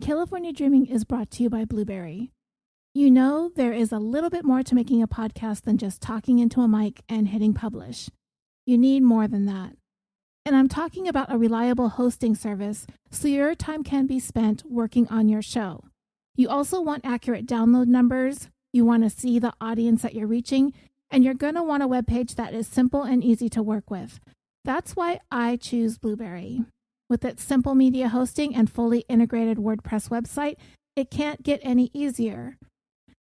California Dreaming is brought to you by BLUBRRY. You know there is a little bit more to making a podcast than just talking into a mic and hitting publish. You need more than that. And I'm talking about a reliable hosting service so your time can be spent working on your show. You also want accurate download numbers, you want to see the audience that you're reaching, and you're going to want a webpage that is simple and easy to work with. That's why I choose BLUBRRY. With its simple media hosting and fully integrated WordPress website, it can't get any easier.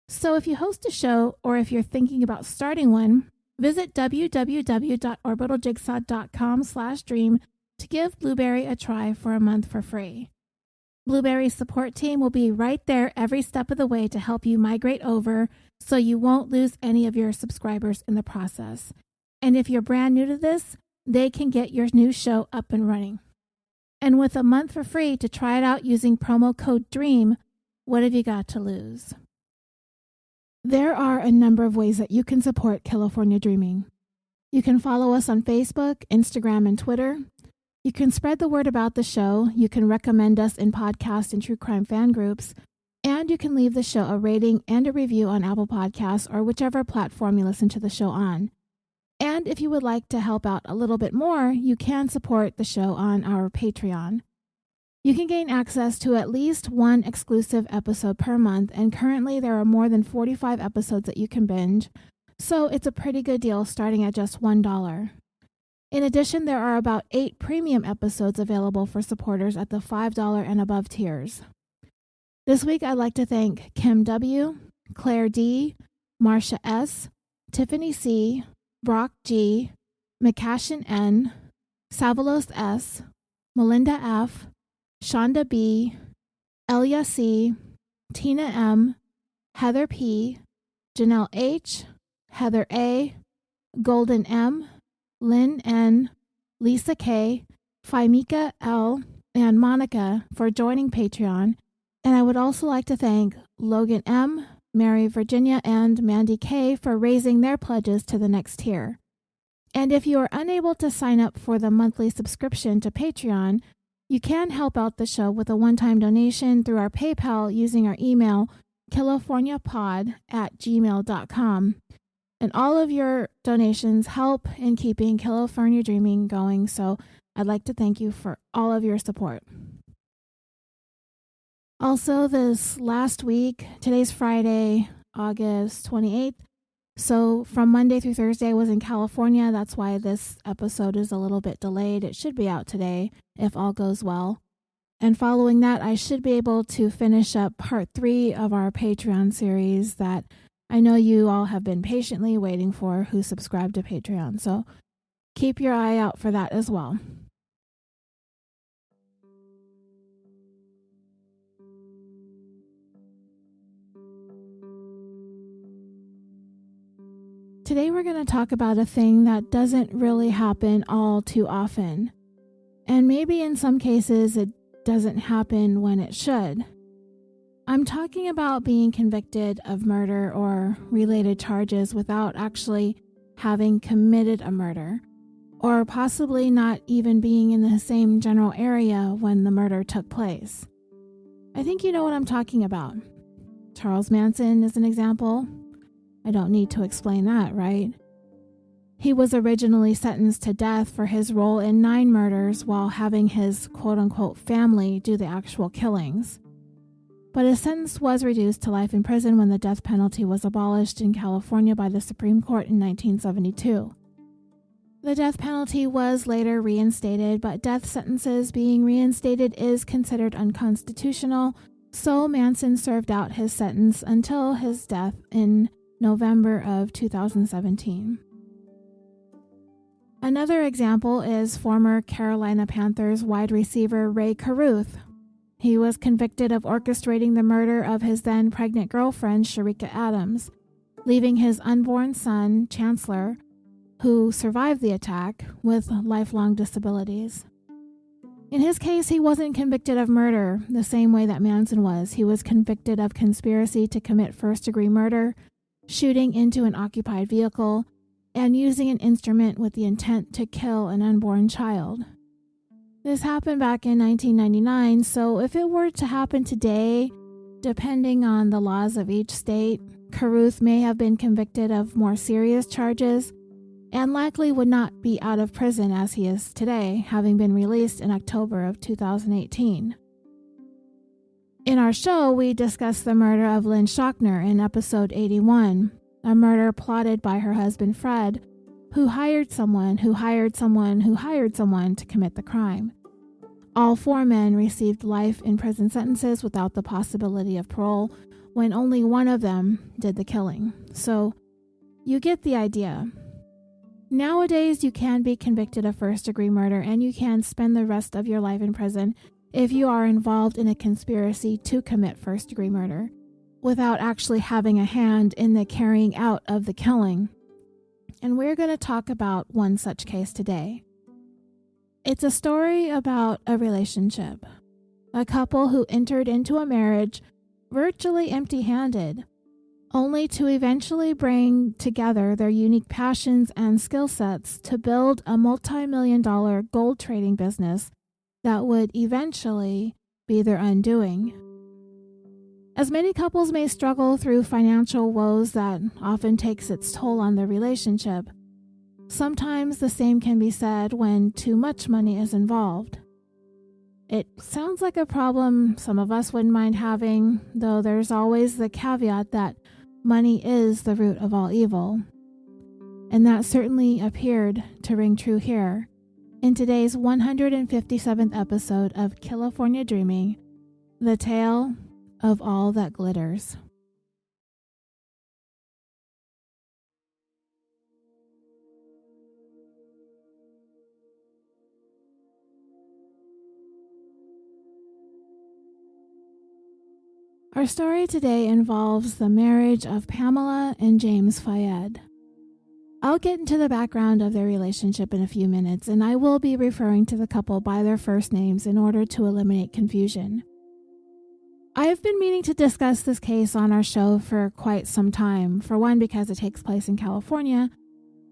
So if you host a show or if you're thinking about starting one, visit www.orbitaljigsaw.com/dream to give BLUBRRY a try for a month for free. BLUBRRY's support team will be right there every step of the way to help you migrate over so you won't lose any of your subscribers in the process. And if you're brand new to this, they can get your new show up and running. And with a month for free to try it out using promo code DREAM, what have you got to lose? There are a number of ways that you can support California Dreaming. You can follow us on Facebook, Instagram, and Twitter. You can spread the word about the show. You can recommend us in podcast and true crime fan groups. And you can leave the show a rating and a review on Apple Podcasts or whichever platform you listen to the show on. And if you would like to help out a little bit more, you can support the show on our Patreon. You can gain access to at least one exclusive episode per month, and currently there are more than 45 episodes that you can binge, so it's a pretty good deal starting at just $1. In addition, there are about 8 premium episodes available for supporters at the $5 and above tiers. This week I'd like to thank Kim W., Claire D., Marcia S., Tiffany C., Brock G., McCashin N., Savalos S., Melinda F., Shonda B., Elia C., Tina M., Heather P., Janelle H., Heather A., Golden M., Lynn N., Lisa K., Phimika L., and Monica for joining Patreon. And I would also like to thank Logan M., Mary Virginia, and Mandy K. for raising their pledges to the next tier. And if you are unable to sign up for the monthly subscription to Patreon, you can help out the show with a one-time donation through our PayPal using our email, californiapod@gmail.com. And all of your donations help in keeping California Dreaming going, so I'd like to thank you for all of your support. Also, this last week, today's Friday, August 28th, so from Monday through Thursday I was in California. That's why this episode is a little bit delayed. It should be out today if all goes well. And following that, I should be able to finish up part 3 of our Patreon series that I know you all have been patiently waiting for who subscribe to Patreon. So keep your eye out for that as well. Today we're going to talk about a thing that doesn't really happen all too often. And maybe in some cases it doesn't happen when it should. I'm talking about being convicted of murder or related charges without actually having committed a murder, or possibly not even being in the same general area when the murder took place. I think you know what I'm talking about. Charles Manson is an example. I don't need to explain that, right? He was originally sentenced to death for his role in 9 murders while having his quote-unquote family do the actual killings. But his sentence was reduced to life in prison when the death penalty was abolished in California by the Supreme Court in 1972. The death penalty was later reinstated, but death sentences being reinstated is considered unconstitutional, so Manson served out his sentence until his death in November of 2017. Another example is former Carolina Panthers wide receiver Ray Caruth. He was convicted of orchestrating the murder of his then pregnant girlfriend Sharika Adams, leaving his unborn son, Chancellor, who survived the attack, with lifelong disabilities. In his case, he wasn't convicted of murder the same way that Manson was. He was convicted of conspiracy to commit first-degree murder, shooting into an occupied vehicle, and using an instrument with the intent to kill an unborn child. This happened back in 1999, so if it were to happen today, depending on the laws of each state, Carruth may have been convicted of more serious charges and likely would not be out of prison as he is today, having been released in October of 2018. In our show, we discussed the murder of Lynn Shockner in episode 81, a murder plotted by her husband Fred, who hired someone to commit the crime. All 4 men received life in prison sentences without the possibility of parole, when only one of them did the killing. So, you get the idea. Nowadays, you can be convicted of first-degree murder and you can spend the rest of your life in prison if you are involved in a conspiracy to commit first-degree murder, without actually having a hand in the carrying out of the killing. And we're going to talk about one such case today. It's a story about a relationship. A couple who entered into a marriage virtually empty-handed, only to eventually bring together their unique passions and skill sets to build a multi-million-dollar gold trading business that would eventually be their undoing. As many couples may struggle through financial woes that often takes its toll on the relationship, sometimes the same can be said when too much money is involved. It sounds like a problem some of us wouldn't mind having, though there's always the caveat that money is the root of all evil. And that certainly appeared to ring true here in today's 157th episode of California Dreaming, the tale of all that glitters. Our story today involves the marriage of Pamela and James Fayed. I'll get into the background of their relationship in a few minutes, and I will be referring to the couple by their first names in order to eliminate confusion. I have been meaning to discuss this case on our show for quite some time, for one because it takes place in California,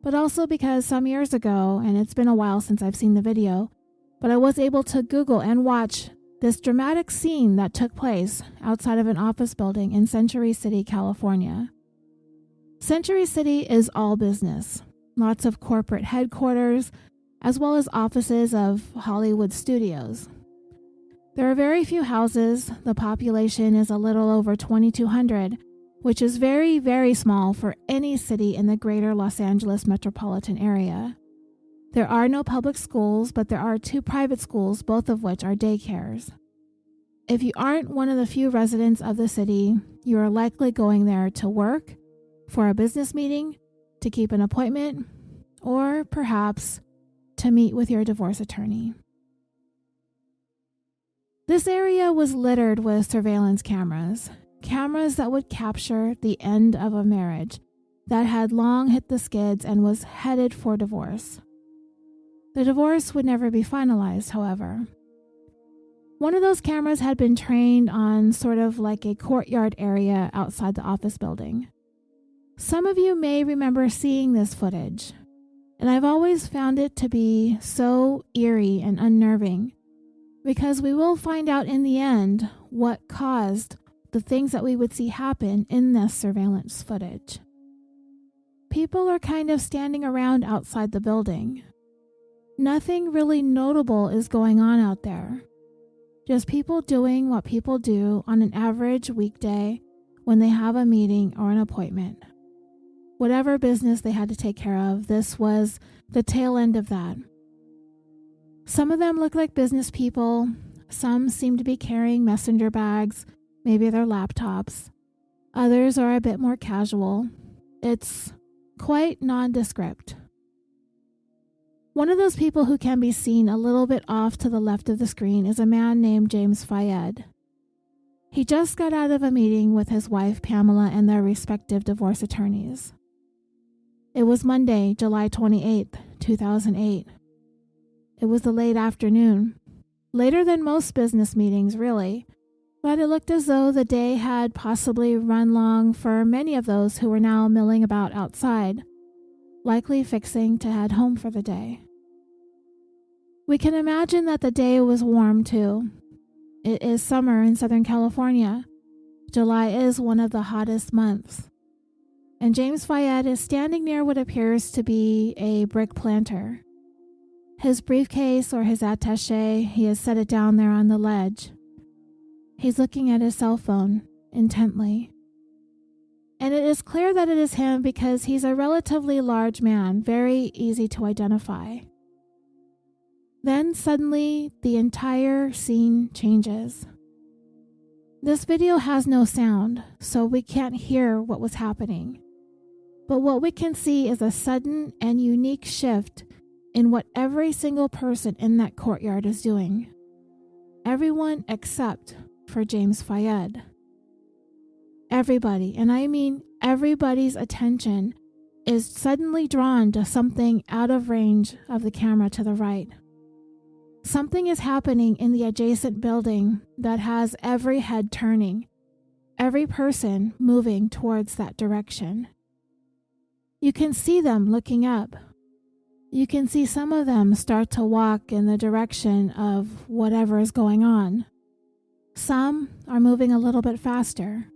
but also because some years ago, and it's been a while since I've seen the video, but I was able to Google and watch this dramatic scene that took place outside of an office building in Century City, California. Century City is all business, lots of corporate headquarters, as well as offices of Hollywood studios. There are very few houses. The population is a little over 2,200, which is very, very small for any city in the greater Los Angeles metropolitan area. There are no public schools, but there are 2 private schools, both of which are daycares. If you aren't one of the few residents of the city, you are likely going there to work, for a business meeting, to keep an appointment, or perhaps to meet with your divorce attorney. This area was littered with surveillance cameras that would capture the end of a marriage that had long hit the skids and was headed for divorce. The divorce would never be finalized, however. One of those cameras had been trained on sort of like a courtyard area outside the office building. Some of you may remember seeing this footage, and I've always found it to be so eerie and unnerving, because we will find out in the end what caused the things that we would see happen in this surveillance footage. People are kind of standing around outside the building. Nothing really notable is going on out there. Just people doing what people do on an average weekday when they have a meeting or an appointment. Whatever business they had to take care of, this was the tail end of that. Some of them look like business people. Some seem to be carrying messenger bags, maybe their laptops. Others are a bit more casual. It's quite nondescript. One of those people who can be seen a little bit off to the left of the screen is a man named James Fayed. He just got out of a meeting with his wife Pamela and their respective divorce attorneys. It was Monday, July 28th, 2008. It was the late afternoon, later than most business meetings, really, but it looked as though the day had possibly run long for many of those who were now milling about outside, likely fixing to head home for the day. We can imagine that the day was warm too. It is summer in Southern California. July is one of the hottest months. And James Fayed is standing near what appears to be a brick planter. His briefcase or his attaché, he has set it down there on the ledge. He's looking at his cell phone intently. And it is clear that it is him because he's a relatively large man, very easy to identify. Then suddenly, the entire scene changes. This video has no sound, so we can't hear what was happening. But what we can see is a sudden and unique shift in what every single person in that courtyard is doing. Everyone except for James Fayed. Everybody, and I mean everybody's attention, is suddenly drawn to something out of range of the camera to the right. Something is happening in the adjacent building that has every head turning, every person moving towards that direction. You can see them looking up. You can see some of them start to walk in the direction of whatever is going on. Some are moving a little bit faster.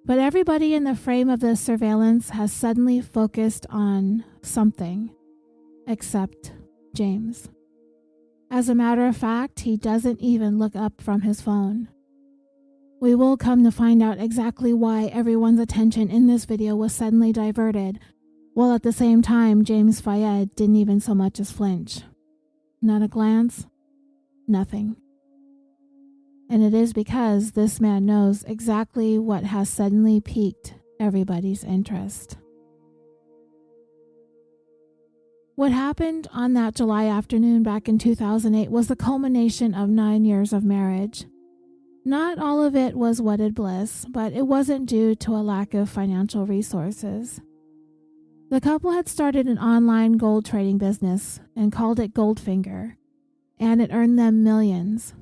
But everybody in the frame of this surveillance has suddenly focused on something, except James. As a matter of fact, he doesn't even look up from his phone. We will come to find out exactly why everyone's attention in this video was suddenly diverted, while at the same time James Fayed didn't even so much as flinch. Not a glance, nothing. And it is because this man knows exactly what has suddenly piqued everybody's interest. What happened on that July afternoon back in 2008 was the culmination of 9 years of marriage. Not all of it was wedded bliss, but it wasn't due to a lack of financial resources. The couple had started an online gold trading business and called it Goldfinger, and it earned them millions.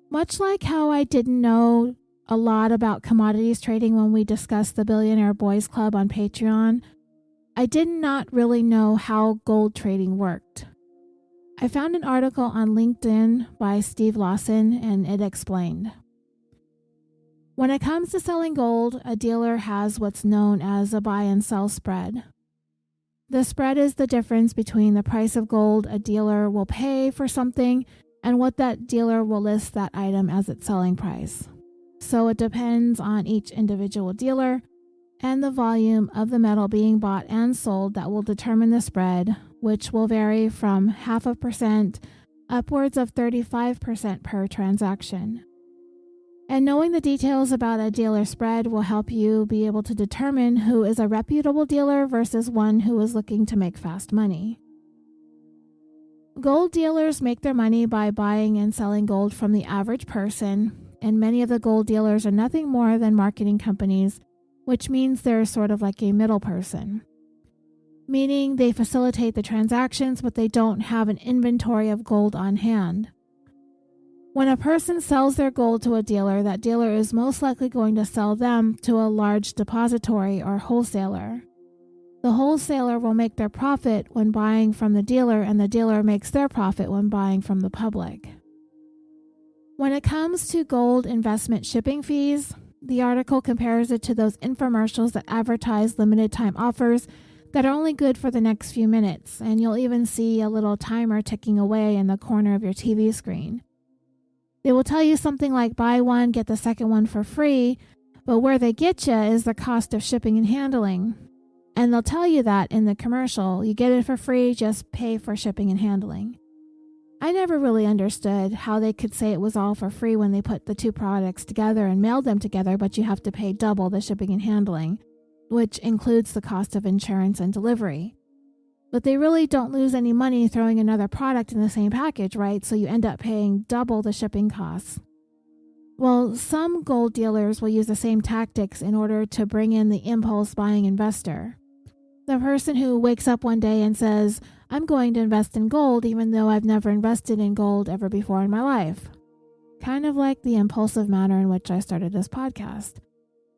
Much like how I didn't know a lot about commodities trading when we discussed the Billionaire Boys Club on Patreon, I did not really know how gold trading worked. I found an article on LinkedIn by Steve Lawson, and it explained. When it comes to selling gold, a dealer has what's known as a buy and sell spread. The spread is the difference between the price of gold a dealer will pay for something and what that dealer will list that item as its selling price. So it depends on each individual dealer and the volume of the metal being bought and sold that will determine the spread, which will vary from 0.5% upwards of 35% per transaction. And knowing the details about a dealer spread will help you be able to determine who is a reputable dealer versus one who is looking to make fast money. Gold dealers make their money by buying and selling gold from the average person, and many of the gold dealers are nothing more than marketing companies, which means they're sort of like a middle person. Meaning they facilitate the transactions, but they don't have an inventory of gold on hand. When a person sells their gold to a dealer, that dealer is most likely going to sell them to a large depository or wholesaler. The wholesaler will make their profit when buying from the dealer, and the dealer makes their profit when buying from the public. When it comes to gold investment shipping fees, the article compares it to those infomercials that advertise limited time offers that are only good for the next few minutes, and you'll even see a little timer ticking away in the corner of your TV screen. They will tell you something like buy one, get the second one for free, but where they get you is the cost of shipping and handling. And they'll tell you that in the commercial, you get it for free, just pay for shipping and handling. I never really understood how they could say it was all for free when they put the two products together and mailed them together, but you have to pay double the shipping and handling, which includes the cost of insurance and delivery. But they really don't lose any money throwing another product in the same package, right? So you end up paying double the shipping costs. Well, some gold dealers will use the same tactics in order to bring in the impulse buying investor. The person who wakes up one day and says, I'm going to invest in gold even though I've never invested in gold ever before in my life. Kind of like the impulsive manner in which I started this podcast.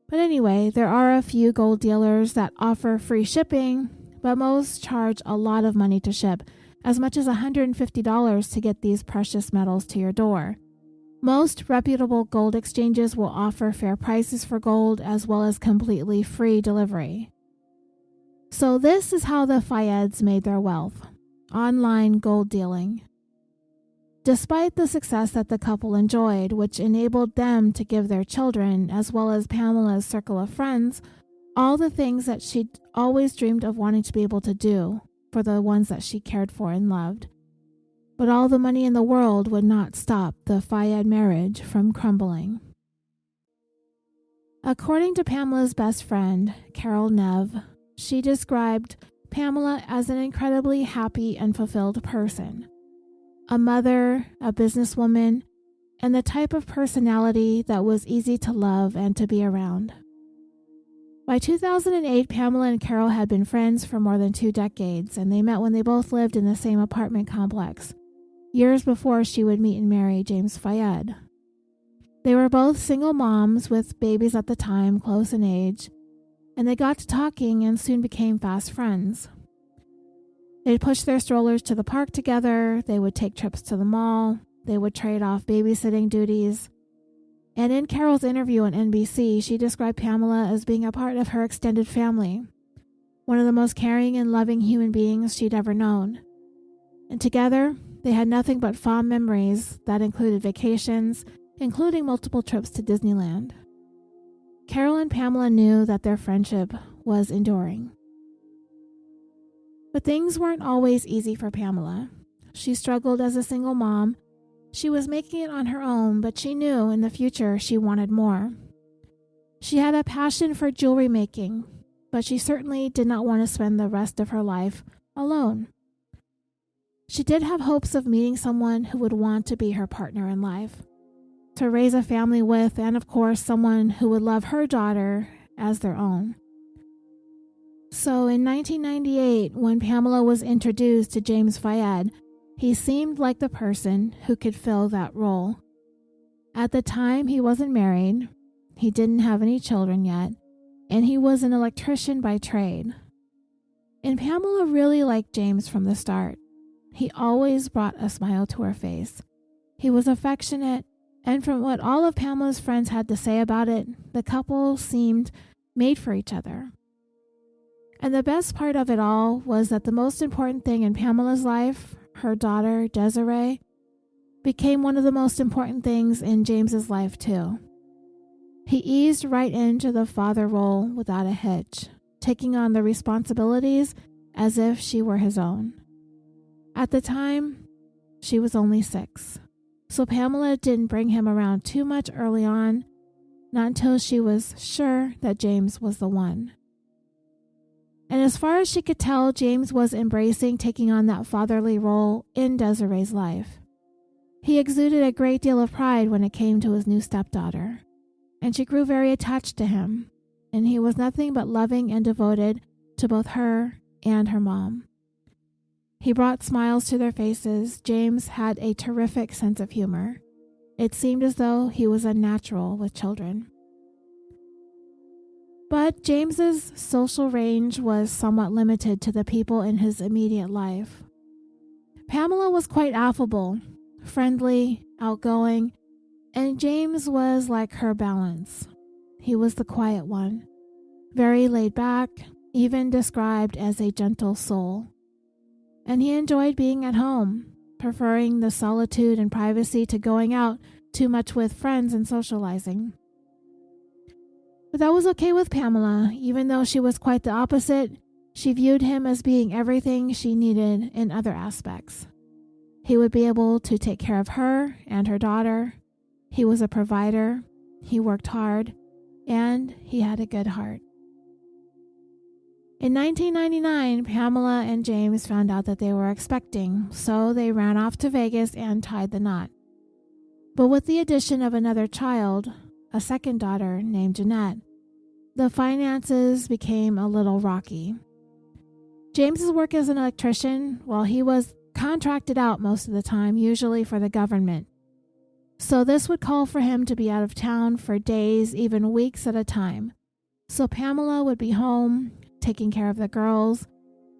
But anyway, there are a few gold dealers that offer free shipping, but most charge a lot of money to ship, as much as $150 to get these precious metals to your door. Most reputable gold exchanges will offer fair prices for gold as well as completely free delivery. So this is how the Fayeds made their wealth: online gold dealing. Despite the success that the couple enjoyed, which enabled them to give their children, as well as Pamela's circle of friends, all the things that she'd always dreamed of wanting to be able to do for the ones that she cared for and loved. But all the money in the world would not stop the Fayed marriage from crumbling. According to Pamela's best friend, Carol Nev, she described Pamela as an incredibly happy and fulfilled person. A mother, a businesswoman, and the type of personality that was easy to love and to be around. By 2008, Pamela and Carol had been friends for more than 2 decades, and they met when they both lived in the same apartment complex, years before she would meet and marry James Fayed. They were both single moms with babies at the time, close in age, and they got to talking and soon became fast friends. They'd push their strollers to the park together, they would take trips to the mall, they would trade off babysitting duties. And in Carol's interview on NBC, she described Pamela as being a part of her extended family, one of the most caring and loving human beings she'd ever known. And together, they had nothing but fond memories that included vacations, including multiple trips to Disneyland. Carol and Pamela knew that their friendship was enduring. But things weren't always easy for Pamela. She struggled as a single mom. She was making it on her own, but she knew in the future she wanted more. She had a passion for jewelry making, but she certainly did not want to spend the rest of her life alone. She did have hopes of meeting someone who would want to be her partner in life, to raise a family with, and of course, someone who would love her daughter as their own. So in 1998, when Pamela was introduced to James Fayed, he seemed like the person who could fill that role. At the time, he wasn't married, he didn't have any children yet, and he was an electrician by trade. And Pamela really liked James from the start. He always brought a smile to her face. He was affectionate, and from what all of Pamela's friends had to say about it, the couple seemed made for each other. And the best part of it all was that the most important thing in Pamela's life, her daughter, Desiree, became one of the most important things in James's life too. He eased right into the father role without a hitch, taking on the responsibilities as if she were his own. At the time, she was only 6, so Pamela didn't bring him around too much early on, not until she was sure that James was the one. And as far as she could tell, James was embracing taking on that fatherly role in Desiree's life. He exuded a great deal of pride when it came to his new stepdaughter, and she grew very attached to him, and he was nothing but loving and devoted to both her and her mom. He brought smiles to their faces. James had a terrific sense of humor. It seemed as though he was a natural with children. But James's social range was somewhat limited to the people in his immediate life. Pamela was quite affable, friendly, outgoing, and James was like her balance. He was the quiet one, very laid back, even described as a gentle soul. And he enjoyed being at home, preferring the solitude and privacy to going out too much with friends and socializing. But that was okay with Pamela. Even though she was quite the opposite, she viewed him as being everything she needed in other aspects. He would be able to take care of her and her daughter. He was a provider, he worked hard, and he had a good heart. In 1999, Pamela and James found out that they were expecting, so they ran off to Vegas and tied the knot. But with the addition of another child, a second daughter named Jeanette, the finances became a little rocky. James's work as an electrician, well, he was contracted out most of the time, usually for the government. So this would call for him to be out of town for days, even weeks at a time. So Pamela would be home, taking care of the girls,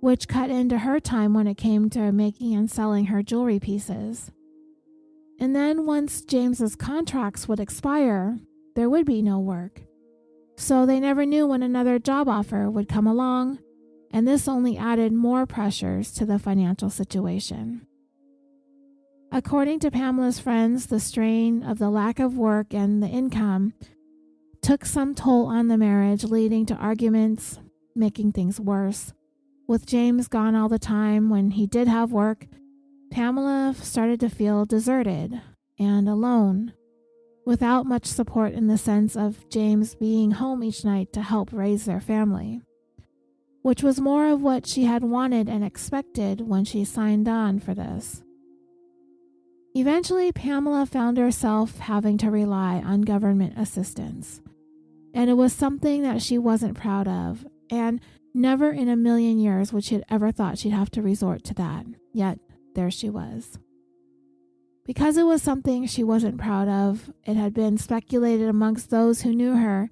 which cut into her time when it came to making and selling her jewelry pieces. And then once James's contracts would expire, there would be no work. So they never knew when another job offer would come along, and this only added more pressures to the financial situation. According to Pamela's friends, the strain of the lack of work and the income took some toll on the marriage, leading to arguments, making things worse. With James gone all the time when he did have work, Pamela started to feel deserted and alone, without much support in the sense of James being home each night to help raise their family, which was more of what she had wanted and expected when she signed on for this. Eventually, Pamela found herself having to rely on government assistance, and it was something that she wasn't proud of, and never in a million years would she have ever thought she'd have to resort to that, yet there she was. Because it was something she wasn't proud of, it had been speculated amongst those who knew her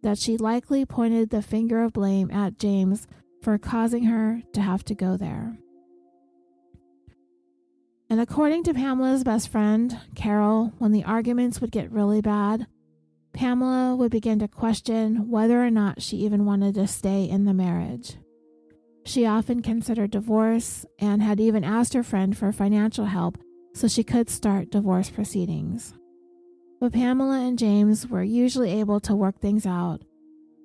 that she likely pointed the finger of blame at James for causing her to have to go there. And according to Pamela's best friend, Carol, when the arguments would get really bad, Pamela would begin to question whether or not she even wanted to stay in the marriage. She often considered divorce and had even asked her friend for financial help so she could start divorce proceedings. But Pamela and James were usually able to work things out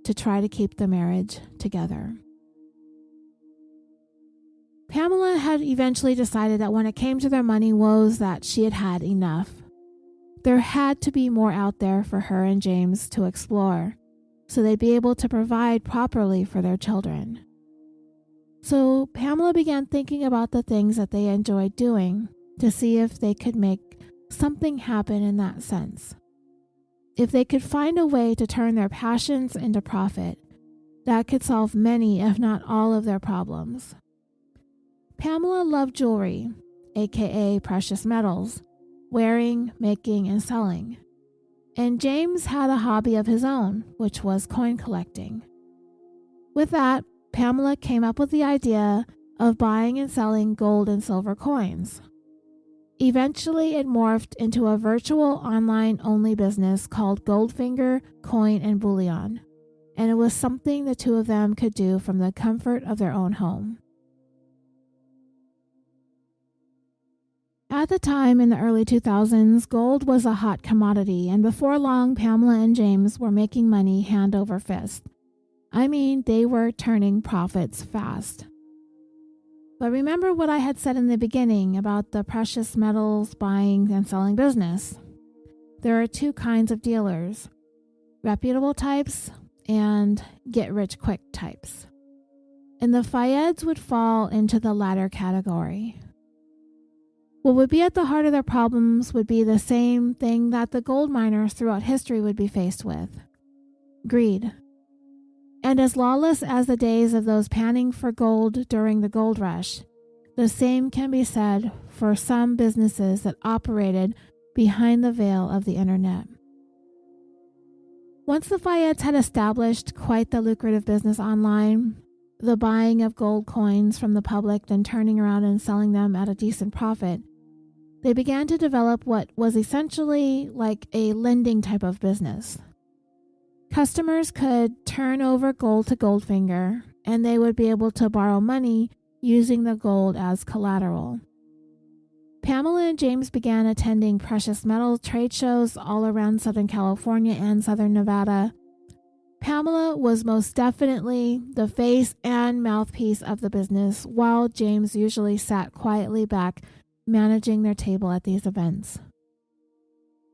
to try to keep the marriage together. Pamela had eventually decided that when it came to their money woes that she had had enough. There had to be more out there for her and James to explore, so they'd be able to provide properly for their children. So Pamela began thinking about the things that they enjoyed doing to see if they could make something happen in that sense. If they could find a way to turn their passions into profit, that could solve many, if not all, of their problems. Pamela loved jewelry, aka precious metals, wearing, making, and selling. And James had a hobby of his own, which was coin collecting. With that, Pamela came up with the idea of buying and selling gold and silver coins. Eventually, it morphed into a virtual online-only business called Goldfinger Coin and Bullion, and it was something the two of them could do from the comfort of their own home. At the time in the early 2000s, gold was a hot commodity, and before long, Pamela and James were making money hand over fist. I mean, they were turning profits fast. But remember what I had said in the beginning about the precious metals buying and selling business. There are two kinds of dealers, reputable types and get-rich-quick types. And the Fayeds would fall into the latter category. What would be at the heart of their problems would be the same thing that the gold miners throughout history would be faced with: greed. And as lawless as the days of those panning for gold during the gold rush, the same can be said for some businesses that operated behind the veil of the internet. Once the Fayeds had established quite the lucrative business online, the buying of gold coins from the public, then turning around and selling them at a decent profit, they began to develop what was essentially like a lending type of business. Customers could turn over gold to Goldfinger, and they would be able to borrow money using the gold as collateral. Pamela and James began attending precious metal trade shows all around Southern California and Southern Nevada. Pamela was most definitely the face and mouthpiece of the business, while James usually sat quietly back, managing their table at these events.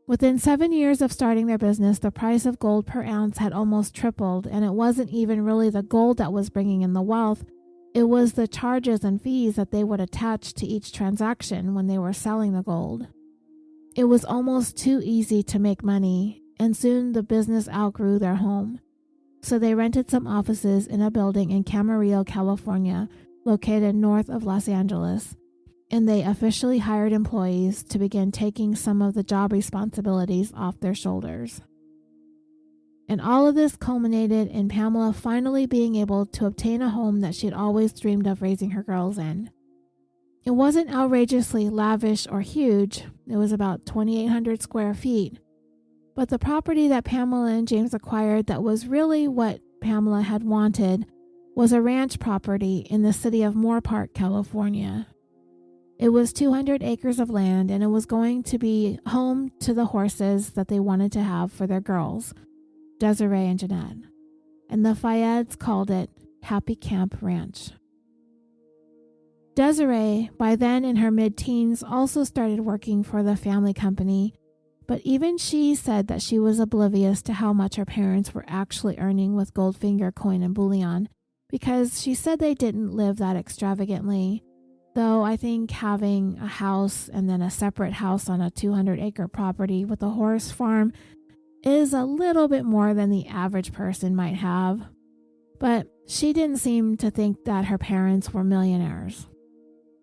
Within 7 years of starting their business, the price of gold per ounce had almost tripled, and it wasn't even really the gold that was bringing in the wealth. It was the charges and fees that they would attach to each transaction when they were selling the gold. It was almost too easy to make money, and soon the business outgrew their home. So they rented some offices in a building in Camarillo, California, located north of Los Angeles, and they officially hired employees to begin taking some of the job responsibilities off their shoulders. And all of this culminated in Pamela finally being able to obtain a home that she had always dreamed of raising her girls in. It wasn't outrageously lavish or huge. It was about 2,800 square feet. But the property that Pamela and James acquired that was really what Pamela had wanted was a ranch property in the city of Moorpark, California. It was 200 acres of land, and it was going to be home to the horses that they wanted to have for their girls, Desiree and Jeanette. And the Fayeds called it Happy Camp Ranch. Desiree, by then in her mid-teens, also started working for the family company, but even she said that she was oblivious to how much her parents were actually earning with Goldfinger coin and bullion, because she said they didn't live that extravagantly, though I think having a house and then a separate house on a 200-acre property with a horse farm is a little bit more than the average person might have. But she didn't seem to think that her parents were millionaires.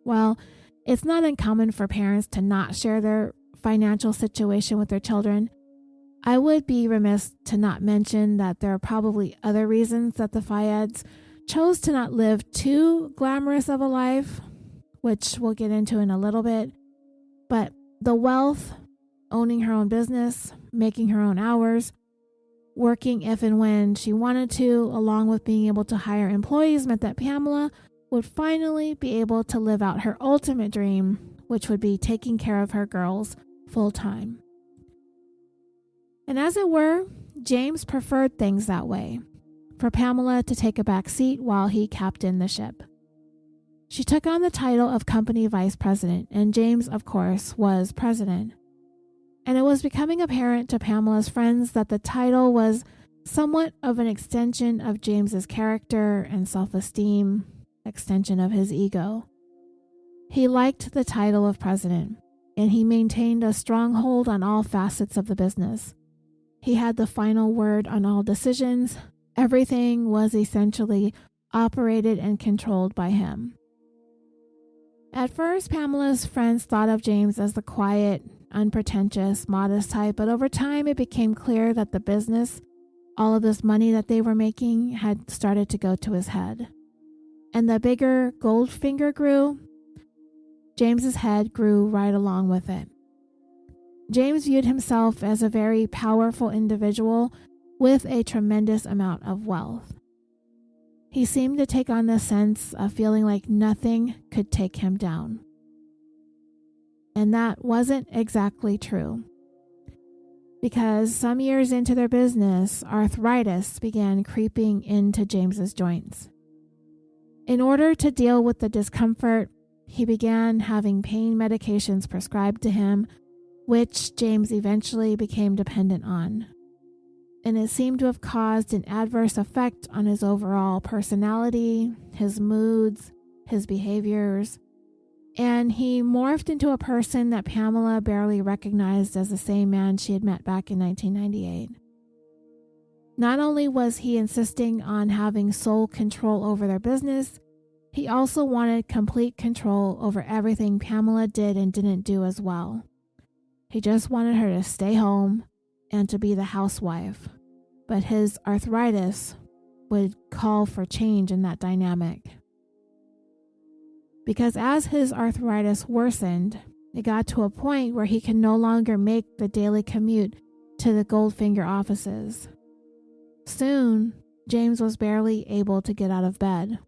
Well, it's not uncommon for parents to not share their financial situation with their children. I would be remiss to not mention that there are probably other reasons that the Fayeds chose to not live too glamorous of a life, which we'll get into in a little bit. But the wealth, owning her own business, making her own hours, working if and when she wanted to, along with being able to hire employees, meant that Pamela would finally be able to live out her ultimate dream, which would be taking care of her girls full time. And as it were, James preferred things that way, for Pamela to take a back seat while he captained the ship. She took on the title of company vice president, and James, of course, was president. And it was becoming apparent to Pamela's friends that the title was somewhat of an extension of James's character and self-esteem, extension of his ego. He liked the title of president, and he maintained a strong hold on all facets of the business. He had the final word on all decisions. Everything was essentially operated and controlled by him. At first, Pamela's friends thought of James as the quiet, unpretentious, modest type, but over time it became clear that the business, all of this money that they were making, had started to go to his head. And the bigger Goldfinger grew, James's head grew right along with it. James viewed himself as a very powerful individual with a tremendous amount of wealth. He seemed to take on the sense of feeling like nothing could take him down. And that wasn't exactly true, because some years into their business, arthritis began creeping into James's joints. In order to deal with the discomfort, he began having pain medications prescribed to him, which James eventually became dependent on. And it seemed to have caused an adverse effect on his overall personality, his moods, his behaviors, and he morphed into a person that Pamela barely recognized as the same man she had met back in 1998. Not only was he insisting on having sole control over their business, he also wanted complete control over everything Pamela did and didn't do as well. He just wanted her to stay home and to be the housewife, but his arthritis would call for change in that dynamic. Because as his arthritis worsened, it got to a point where he could no longer make the daily commute to the Goldfinger offices. Soon, James was barely able to get out of bed.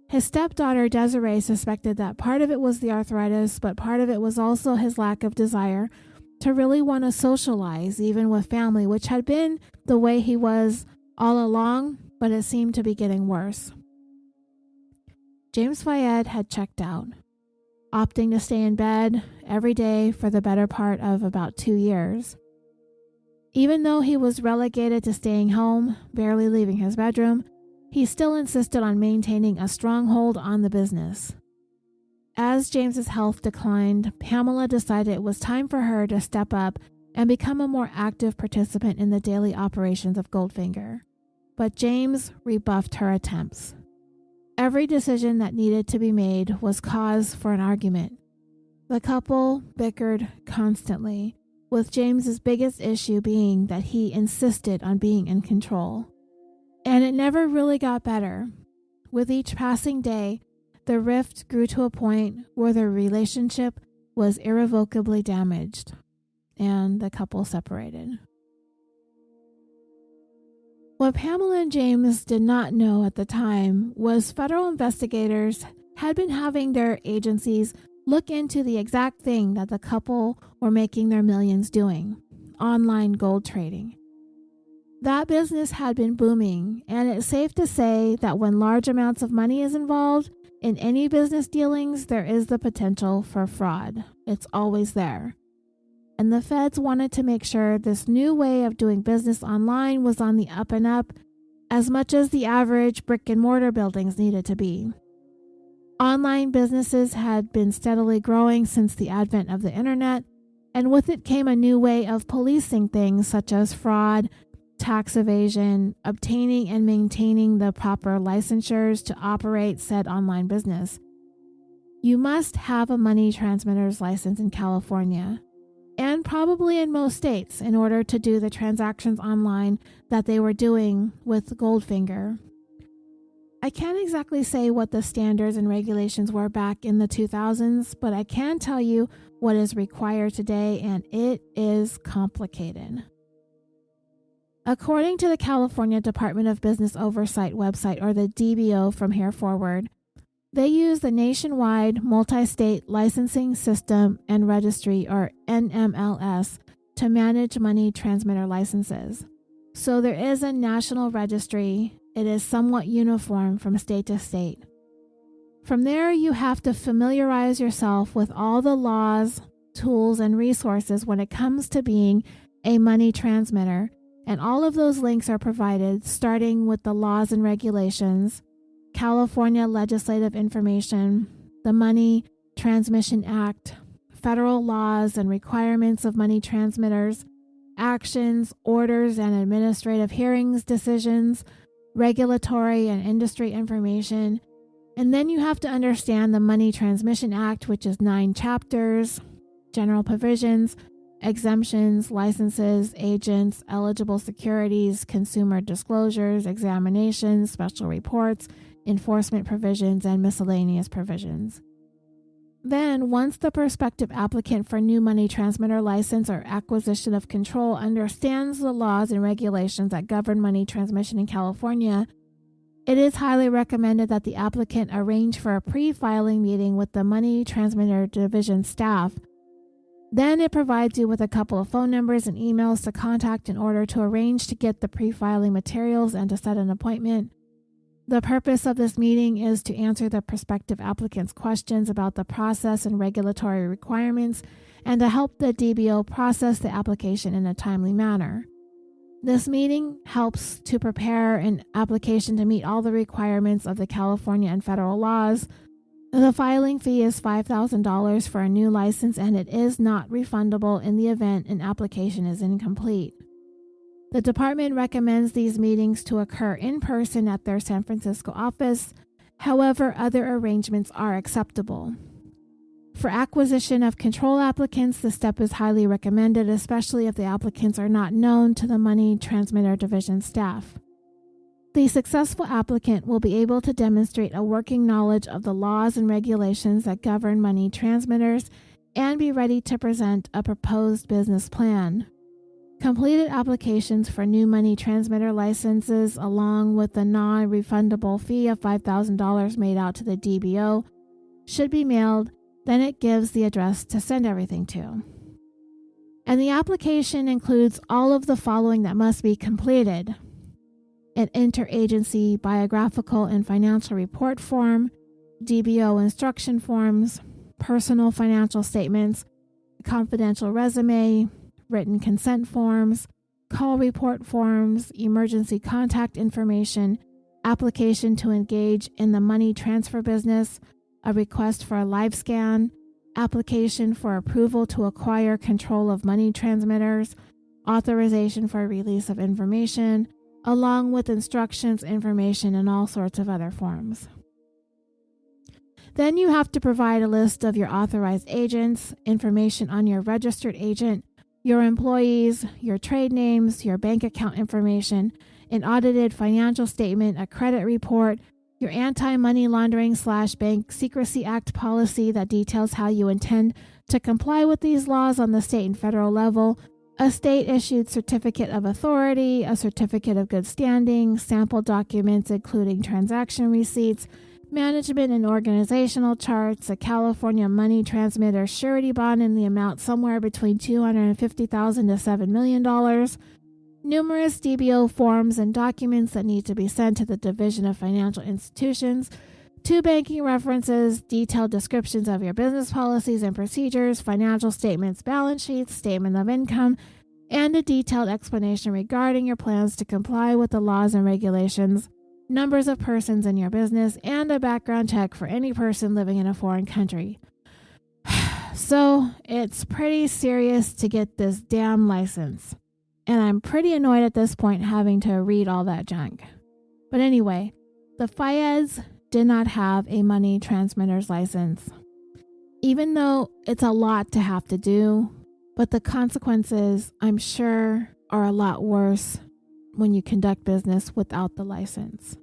His stepdaughter Desiree suspected that part of it was the arthritis, but part of it was also his lack of desire to really want to socialize, even with family, which had been the way he was all along, but it seemed to be getting worse. James Fayed had checked out, opting to stay in bed every day for the better part of about 2 years. Even though he was relegated to staying home, barely leaving his bedroom, he still insisted on maintaining a strong hold on the business. As James's health declined, Pamela decided it was time for her to step up and become a more active participant in the daily operations of Goldfinger. But James rebuffed her attempts. Every decision that needed to be made was cause for an argument. The couple bickered constantly, with James's biggest issue being that he insisted on being in control. And it never really got better. With each passing day, the rift grew to a point where their relationship was irrevocably damaged, and the couple separated. What Pamela and James did not know at the time was federal investigators had been having their agencies look into the exact thing that the couple were making their millions doing: online gold trading. That business had been booming, and it's safe to say that when large amounts of money is involved in any business dealings, there is the potential for fraud. It's always there. And the feds wanted to make sure this new way of doing business online was on the up and up as much as the average brick and mortar buildings needed to be. Online businesses had been steadily growing since the advent of the internet, and with it came a new way of policing things such as fraud, tax evasion, obtaining and maintaining the proper licensures to operate said online business. You must have a money transmitter's license in California, and probably in most states, in order to do the transactions online that they were doing with Goldfinger. I can't exactly say what the standards and regulations were back in the 2000s, but I can tell you what is required today, and it is complicated. According to the California Department of Business Oversight website, or the DBO from here forward, they use the Nationwide Multi-State Licensing System and Registry, or NMLS, to manage money transmitter licenses. So there is a national registry. It is somewhat uniform from state to state. From there, you have to familiarize yourself with all the laws, tools, and resources when it comes to being a money transmitter, and all of those links are provided, starting with the laws and regulations, California legislative information, the Money Transmission Act, federal laws and requirements of money transmitters, actions, orders, and administrative hearings decisions, regulatory and industry information. And then you have to understand the Money Transmission Act, which is 9 chapters, general provisions, exemptions, licenses, agents, eligible securities, consumer disclosures, examinations, special reports, enforcement provisions, and miscellaneous provisions. Then, once the prospective applicant for new money transmitter license or acquisition of control understands the laws and regulations that govern money transmission in California, it is highly recommended that the applicant arrange for a pre-filing meeting with the Money Transmitter Division staff. Then it provides you with a couple of phone numbers and emails to contact in order to arrange to get the pre-filing materials and to set an appointment. The purpose of this meeting is to answer the prospective applicant's questions about the process and regulatory requirements and to help the DBO process the application in a timely manner. This meeting helps to prepare an application to meet all the requirements of the California and federal laws. The filing fee is $5,000 for a new license, and it is not refundable in the event an application is incomplete. The department recommends these meetings to occur in person at their San Francisco office. However, other arrangements are acceptable. For acquisition of control applicants, the step is highly recommended, especially if the applicants are not known to the Money Transmitter Division staff. The successful applicant will be able to demonstrate a working knowledge of the laws and regulations that govern money transmitters and be ready to present a proposed business plan. Completed applications for new money transmitter licenses, along with the non-refundable fee of $5,000 made out to the DBO, should be mailed. Then it gives the address to send everything to. And the application includes all of the following that must be completed: an interagency biographical and financial report form, DBO instruction forms, personal financial statements, confidential resume, written consent forms, call report forms, emergency contact information, application to engage in the money transfer business, a request for a live scan, application for approval to acquire control of money transmitters, authorization for release of information, along with instructions, information, and all sorts of other forms. Then you have to provide a list of your authorized agents, information on your registered agent, your employees, your trade names, your bank account information, an audited financial statement, a credit report, your Anti-Money Laundering/Bank Secrecy Act policy that details how you intend to comply with these laws on the state and federal level, a state-issued certificate of authority, a certificate of good standing, sample documents including transaction receipts, management and organizational charts, a California money transmitter surety bond in the amount somewhere between $250,000 to $7 million, numerous DBO forms and documents that need to be sent to the Division of Financial Institutions, 2 banking references, detailed descriptions of your business policies and procedures, financial statements, balance sheets, statement of income, and a detailed explanation regarding your plans to comply with the laws and regulations, numbers of persons in your business, and a background check for any person living in a foreign country. So it's pretty serious to get this damn license. And I'm pretty annoyed at this point having to read all that junk. But anyway, the Fayeds did not have a money transmitter's license. Even though it's a lot to have to do, but the consequences, I'm sure, are a lot worse when you conduct business without the license.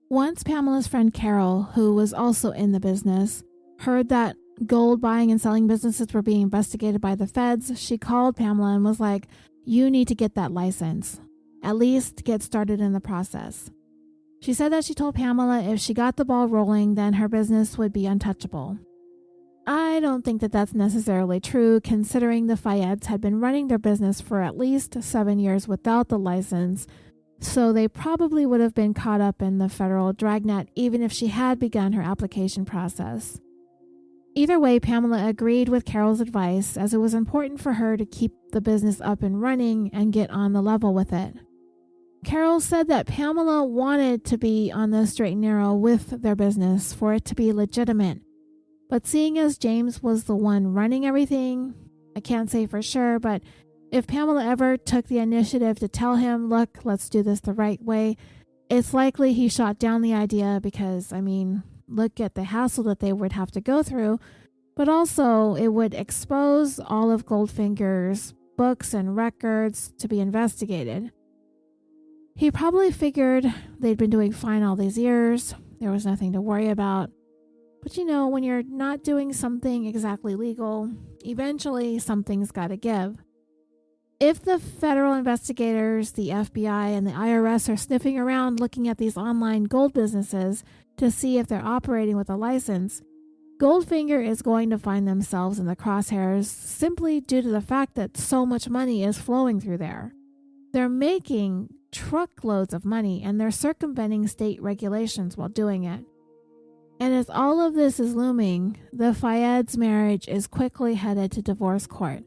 Once Pamela's friend Carol, who was also in the business, heard that gold buying and selling businesses were being investigated by the feds, she called Pamela and was like, "You need to get that license. At least get started in the process." She said that she told Pamela if she got the ball rolling, then her business would be untouchable. I don't think that that's necessarily true, considering the Fayeds had been running their business for at least 7 years without the license, so they probably would have been caught up in the federal dragnet even if she had begun her application process. Either way, Pamela agreed with Carol's advice, as it was important for her to keep the business up and running and get on the level with it. Carol said that Pamela wanted to be on the straight and narrow with their business for it to be legitimate. But seeing as James was the one running everything, I can't say for sure, but if Pamela ever took the initiative to tell him, "Look, let's do this the right way," it's likely he shot down the idea because, look at the hassle that they would have to go through, but also it would expose all of Goldfinger's books and records to be investigated. He probably figured they'd been doing fine all these years. There was nothing to worry about. But when you're not doing something exactly legal, eventually something's got to give. If the federal investigators, the FBI, and the IRS are sniffing around looking at these online gold businesses to see if they're operating with a license, Goldfinger is going to find themselves in the crosshairs simply due to the fact that so much money is flowing through there. They're making truckloads of money and they're circumventing state regulations while doing it. And as all of this is looming, the Fayed's marriage is quickly headed to divorce court.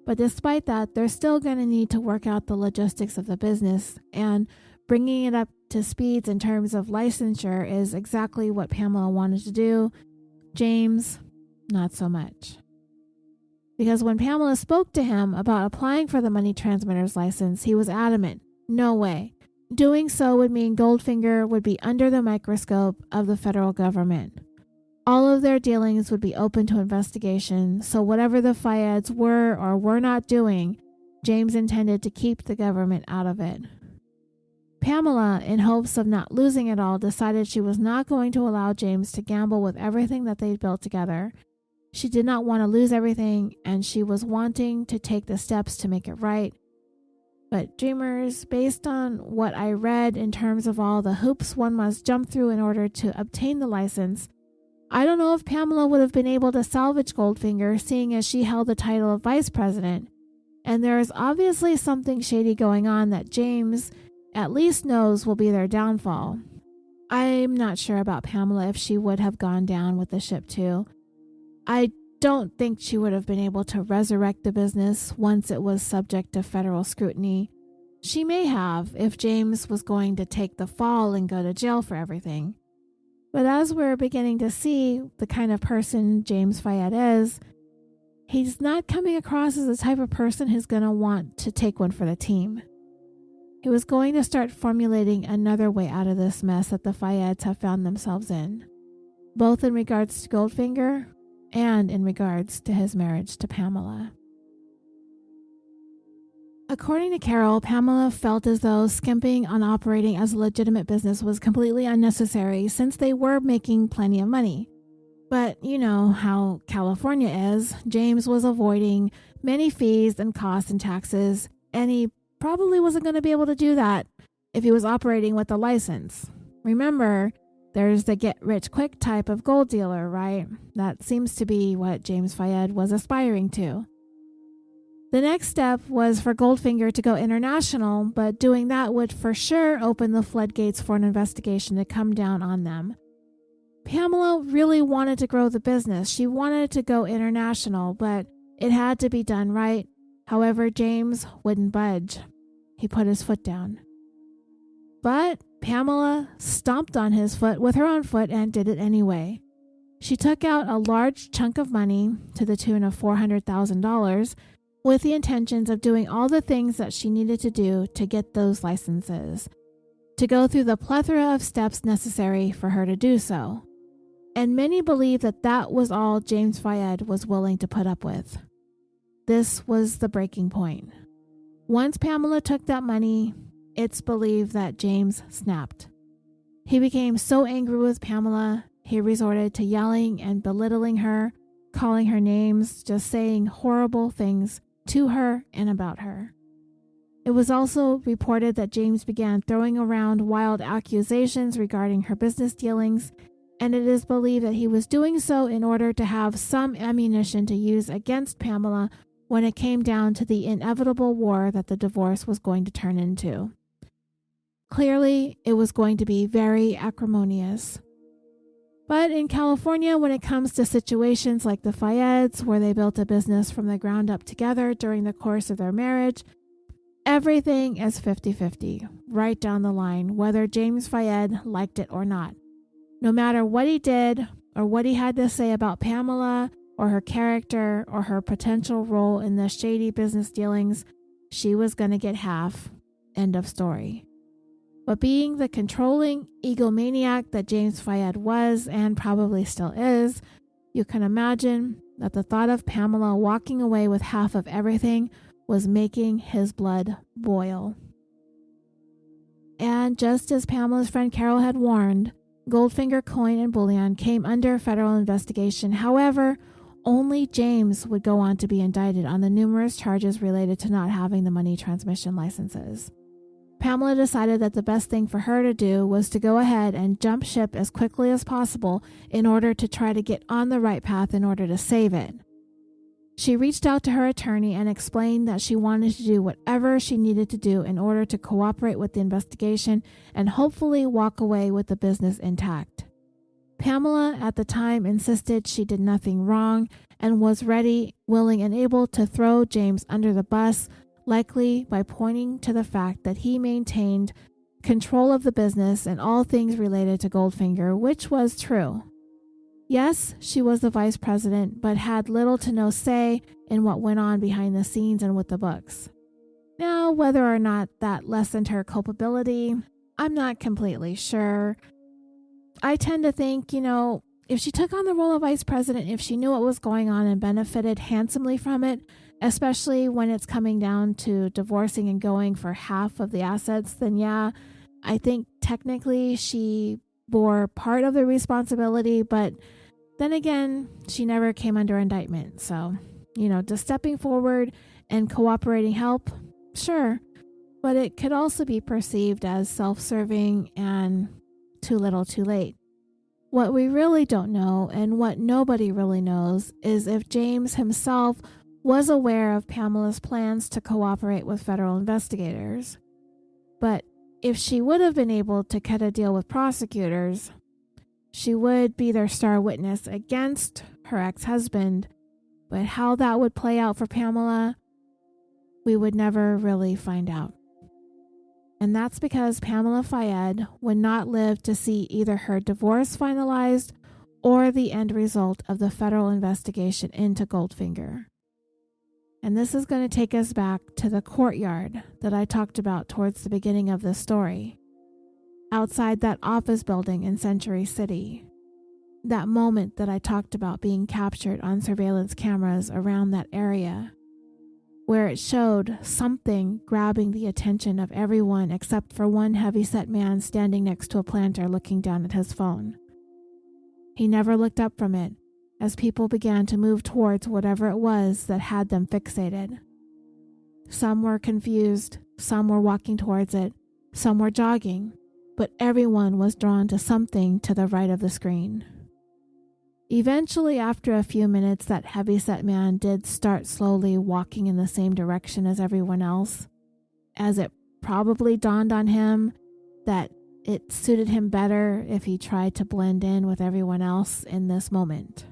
But despite that, they're still going to need to work out the logistics of the business, and bringing it up to speeds in terms of licensure is exactly what Pamela wanted to do. James, not so much. Because when Pamela spoke to him about applying for the money transmitter's license, he was adamant. No way. Doing so would mean Goldfinger would be under the microscope of the federal government. All of their dealings would be open to investigation, so whatever the Fayeds were or were not doing, James intended to keep the government out of it. Pamela, in hopes of not losing it all, decided she was not going to allow James to gamble with everything that they'd built together. She did not want to lose everything, and she was wanting to take the steps to make it right. But dreamers, based on what I read in terms of all the hoops one must jump through in order to obtain the license, I don't know if Pamela would have been able to salvage Goldfinger, seeing as she held the title of vice president. And there is obviously something shady going on that James at least knows will be their downfall. I'm not sure about Pamela if she would have gone down with the ship too. I don't think she would have been able to resurrect the business once it was subject to federal scrutiny. She may have if James was going to take the fall and go to jail for everything. But as we're beginning to see the kind of person James Fayed is, he's not coming across as the type of person who's going to want to take one for the team. He was going to start formulating another way out of this mess that the Fayeds have found themselves in, both in regards to Goldfinger and in regards to his marriage to Pamela. According to Carol, Pamela felt as though skimping on operating as a legitimate business was completely unnecessary since they were making plenty of money. But you know how California is. James was avoiding many fees and costs and taxes, and he probably wasn't going to be able to do that if he was operating with a license. Remember, there's the get-rich-quick type of gold dealer, right? That seems to be what James Fayed was aspiring to. The next step was for Goldfinger to go international, but doing that would for sure open the floodgates for an investigation to come down on them. Pamela really wanted to grow the business. She wanted to go international, but it had to be done right. However, James wouldn't budge. He put his foot down. But Pamela stomped on his foot with her own foot and did it anyway. She took out a large chunk of money to the tune of $400,000 with the intentions of doing all the things that she needed to do to get those licenses, to go through the plethora of steps necessary for her to do so. And many believe that that was all James Fayed was willing to put up with. This was the breaking point. Once Pamela took that money, it's believed that James snapped. He became so angry with Pamela, he resorted to yelling and belittling her, calling her names, just saying horrible things to her and about her. It was also reported that James began throwing around wild accusations regarding her business dealings, and it is believed that he was doing so in order to have some ammunition to use against Pamela when it came down to the inevitable war that the divorce was going to turn into. Clearly, it was going to be very acrimonious. But in California, when it comes to situations like the Fayeds, where they built a business from the ground up together during the course of their marriage, everything is 50-50, right down the line, whether James Fayed liked it or not. No matter what he did or what he had to say about Pamela or her character or her potential role in the shady business dealings, she was going to get half. End of story. But being the controlling egomaniac that James Fayed was and probably still is, you can imagine that the thought of Pamela walking away with half of everything was making his blood boil. And just as Pamela's friend Carol had warned, Goldfinger coin and bullion came under federal investigation. However, only James would go on to be indicted on the numerous charges related to not having the money transmission licenses. Pamela decided that the best thing for her to do was to go ahead and jump ship as quickly as possible in order to try to get on the right path in order to save it. She reached out to her attorney and explained that she wanted to do whatever she needed to do in order to cooperate with the investigation and hopefully walk away with the business intact. Pamela at the time insisted she did nothing wrong and was ready, willing, and able to throw James under the bus, likely by pointing to the fact that he maintained control of the business and all things related to Goldfinger, which was true. Yes, she was the vice president, but had little to no say in what went on behind the scenes and with the books. Now, whether or not that lessened her culpability, I'm not completely sure. I tend to think, if she took on the role of vice president, if she knew what was going on and benefited handsomely from it, especially when it's coming down to divorcing and going for half of the assets, then yeah, I think technically she bore part of the responsibility, but then again, she never came under indictment. So, just stepping forward and cooperating help, sure, but it could also be perceived as self-serving and too little too late. What we really don't know, and what nobody really knows, is if James himself was aware of Pamela's plans to cooperate with federal investigators. But if she would have been able to cut a deal with prosecutors, she would be their star witness against her ex-husband. But how that would play out for Pamela, we would never really find out. And that's because Pamela Fayed would not live to see either her divorce finalized or the end result of the federal investigation into Goldfinger. And this is going to take us back to the courtyard that I talked about towards the beginning of this story. Outside that office building in Century City. That moment that I talked about being captured on surveillance cameras around that area. where it showed something grabbing the attention of everyone except for one heavy-set man standing next to a planter looking down at his phone. He never looked up from it, as people began to move towards whatever it was that had them fixated. Some were confused, some were walking towards it, some were jogging, but everyone was drawn to something to the right of the screen. Eventually, after a few minutes, that heavy-set man did start slowly walking in the same direction as everyone else, as it probably dawned on him that it suited him better if he tried to blend in with everyone else in this moment.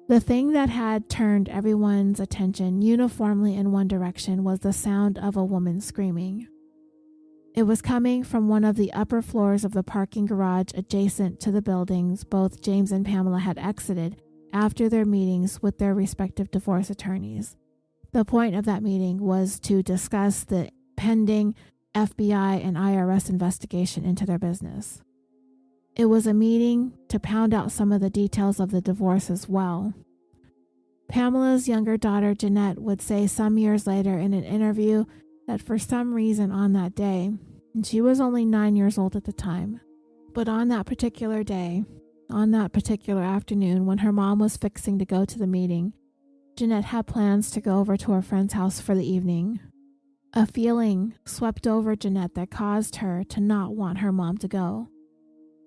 The thing that had turned everyone's attention uniformly in one direction was the sound of a woman screaming. It was coming from one of the upper floors of the parking garage adjacent to the buildings both James and Pamela had exited after their meetings with their respective divorce attorneys. The point of that meeting was to discuss the pending FBI and IRS investigation into their business. It was a meeting to pound out some of the details of the divorce as well. Pamela's younger daughter, Jeanette, would say some years later in an interview that for some reason on that day, and she was only 9 years old at the time, but on that particular day, on that particular afternoon when her mom was fixing to go to the meeting, Jeanette had plans to go over to her friend's house for the evening. A feeling swept over Jeanette that caused her to not want her mom to go.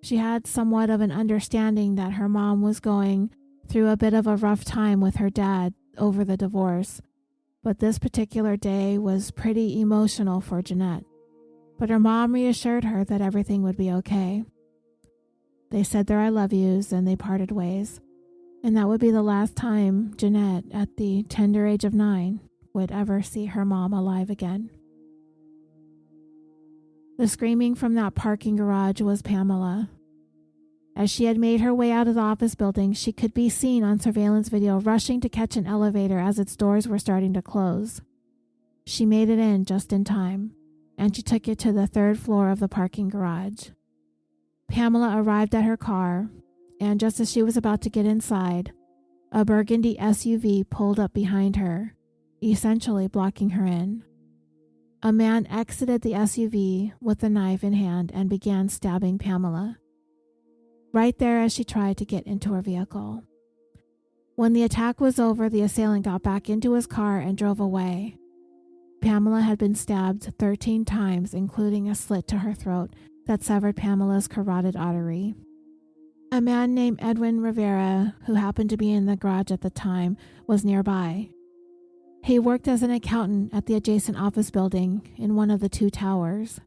She had somewhat of an understanding that her mom was going through a bit of a rough time with her dad over the divorce, but this particular day was pretty emotional for Jeanette. But her mom reassured her that everything would be okay. They said their I love yous and they parted ways, and that would be the last time Jeanette, at the tender age of 9, would ever see her mom alive again. The screaming from that parking garage was Pamela. As she had made her way out of the office building, she could be seen on surveillance video rushing to catch an elevator as its doors were starting to close. She made it in just in time, and she took it to the 3rd floor of the parking garage. Pamela arrived at her car, and just as she was about to get inside, a burgundy SUV pulled up behind her, essentially blocking her in. A man exited the SUV with a knife in hand and began stabbing Pamela, right there as she tried to get into her vehicle. When the attack was over, the assailant got back into his car and drove away. Pamela had been stabbed 13 times, including a slit to her throat that severed Pamela's carotid artery. A man named Edwin Rivera, who happened to be in the garage at the time, was nearby. He worked as an accountant at the adjacent office building in one of the 2 towers.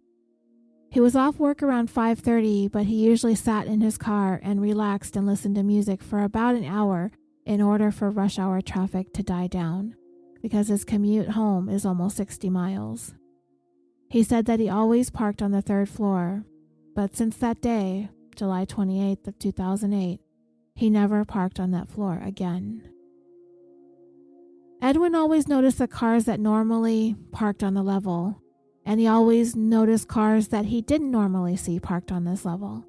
He was off work around 5:30, but he usually sat in his car and relaxed and listened to music for about an hour in order for rush hour traffic to die down, because his commute home is almost 60 miles. He said that he always parked on the 3rd floor, but since that day, July 28th of 2008, he never parked on that floor again. Edwin always noticed the cars that normally parked on the level, and he always noticed cars that he didn't normally see parked on this level.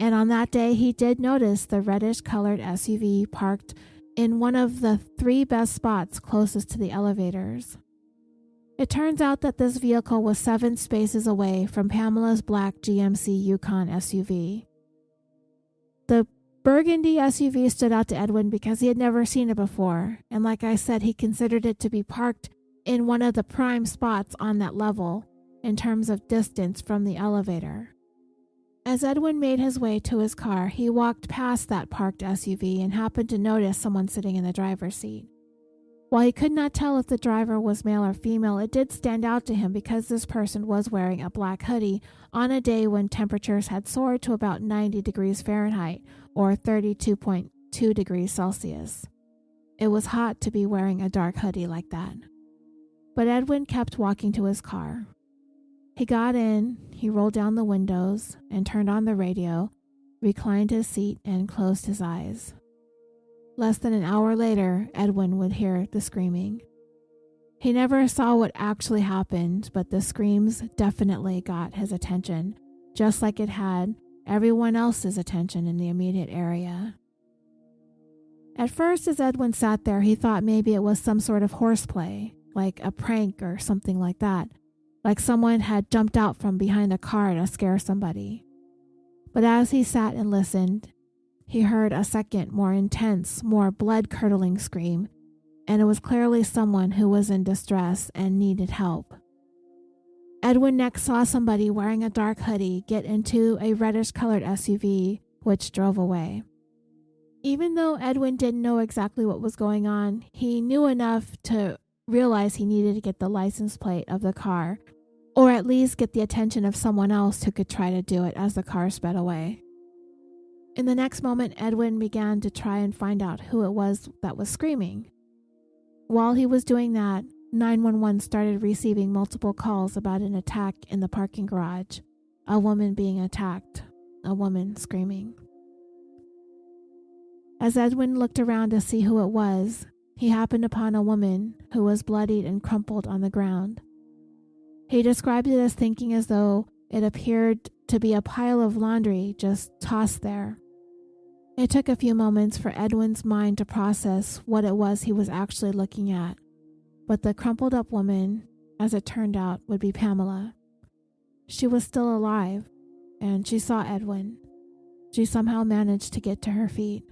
And on that day, he did notice the reddish-colored SUV parked in one of the 3 best spots closest to the elevators. It turns out that this vehicle was 7 spaces away from Pamela's black GMC Yukon SUV. The burgundy SUV stood out to Edwin because he had never seen it before, and like I said, he considered it to be parked in one of the prime spots on that level in terms of distance from the elevator. As Edwin made his way to his car, he walked past that parked SUV and happened to notice someone sitting in the driver's seat. While he could not tell if the driver was male or female, it did stand out to him because this person was wearing a black hoodie on a day when temperatures had soared to about 90 degrees Fahrenheit or 32.2 degrees Celsius. It was hot to be wearing a dark hoodie like that. But Edwin kept walking to his car. He got in, he rolled down the windows and turned on the radio, reclined his seat, and closed his eyes. Less than an hour later, Edwin would hear the screaming. He never saw what actually happened, but the screams definitely got his attention, just like it had everyone else's attention in the immediate area. At first, as Edwin sat there, he thought maybe it was some sort of horseplay, like a prank or something like that, like someone had jumped out from behind a car to scare somebody. But as he sat and listened, he heard a second, more intense, more blood-curdling scream, and it was clearly someone who was in distress and needed help. Edwin next saw somebody wearing a dark hoodie get into a reddish-colored SUV, which drove away. Even though Edwin didn't know exactly what was going on, he knew enough to realize he needed to get the license plate of the car, or at least get the attention of someone else who could try to do it as the car sped away. In the next moment, Edwin began to try and find out who it was that was screaming. While he was doing that, 911 started receiving multiple calls about an attack in the parking garage, a woman being attacked, a woman screaming. As Edwin looked around to see who it was, he happened upon a woman who was bloodied and crumpled on the ground. He described it as thinking as though it appeared to be a pile of laundry just tossed there. It took a few moments for Edwin's mind to process what it was he was actually looking at, but the crumpled up woman, as it turned out, would be Pamela. She was still alive, and she saw Edwin. She somehow managed to get to her feet.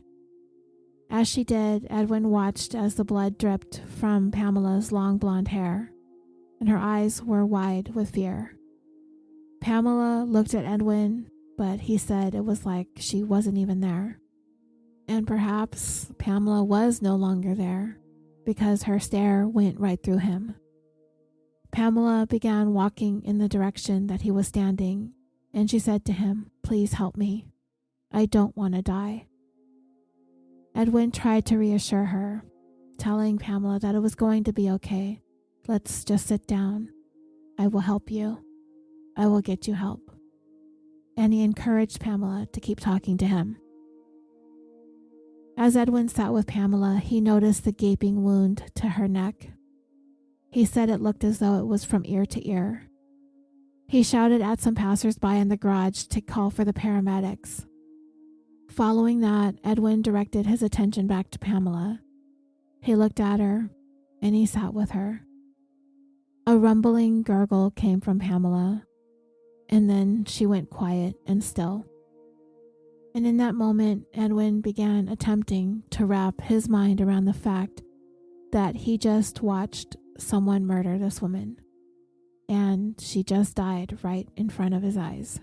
As she did, Edwin watched as the blood dripped from Pamela's long blonde hair, and her eyes were wide with fear. Pamela looked at Edwin, but he said it was like she wasn't even there. And perhaps Pamela was no longer there, because her stare went right through him. Pamela began walking in the direction that he was standing, and she said to him, "Please help me. I don't want to die." Edwin tried to reassure her, telling Pamela that it was going to be okay. "Let's just sit down. I will help you. I will get you help." And he encouraged Pamela to keep talking to him. As Edwin sat with Pamela, he noticed the gaping wound to her neck. He said it looked as though it was from ear to ear. He shouted at some passersby in the garage to call for the paramedics. Following that, Edwin directed his attention back to Pamela. He looked at her, and he sat with her. A rumbling gurgle came from Pamela, and then she went quiet and still. And in that moment, Edwin began attempting to wrap his mind around the fact that he just watched someone murder this woman, and she just died right in front of his eyes.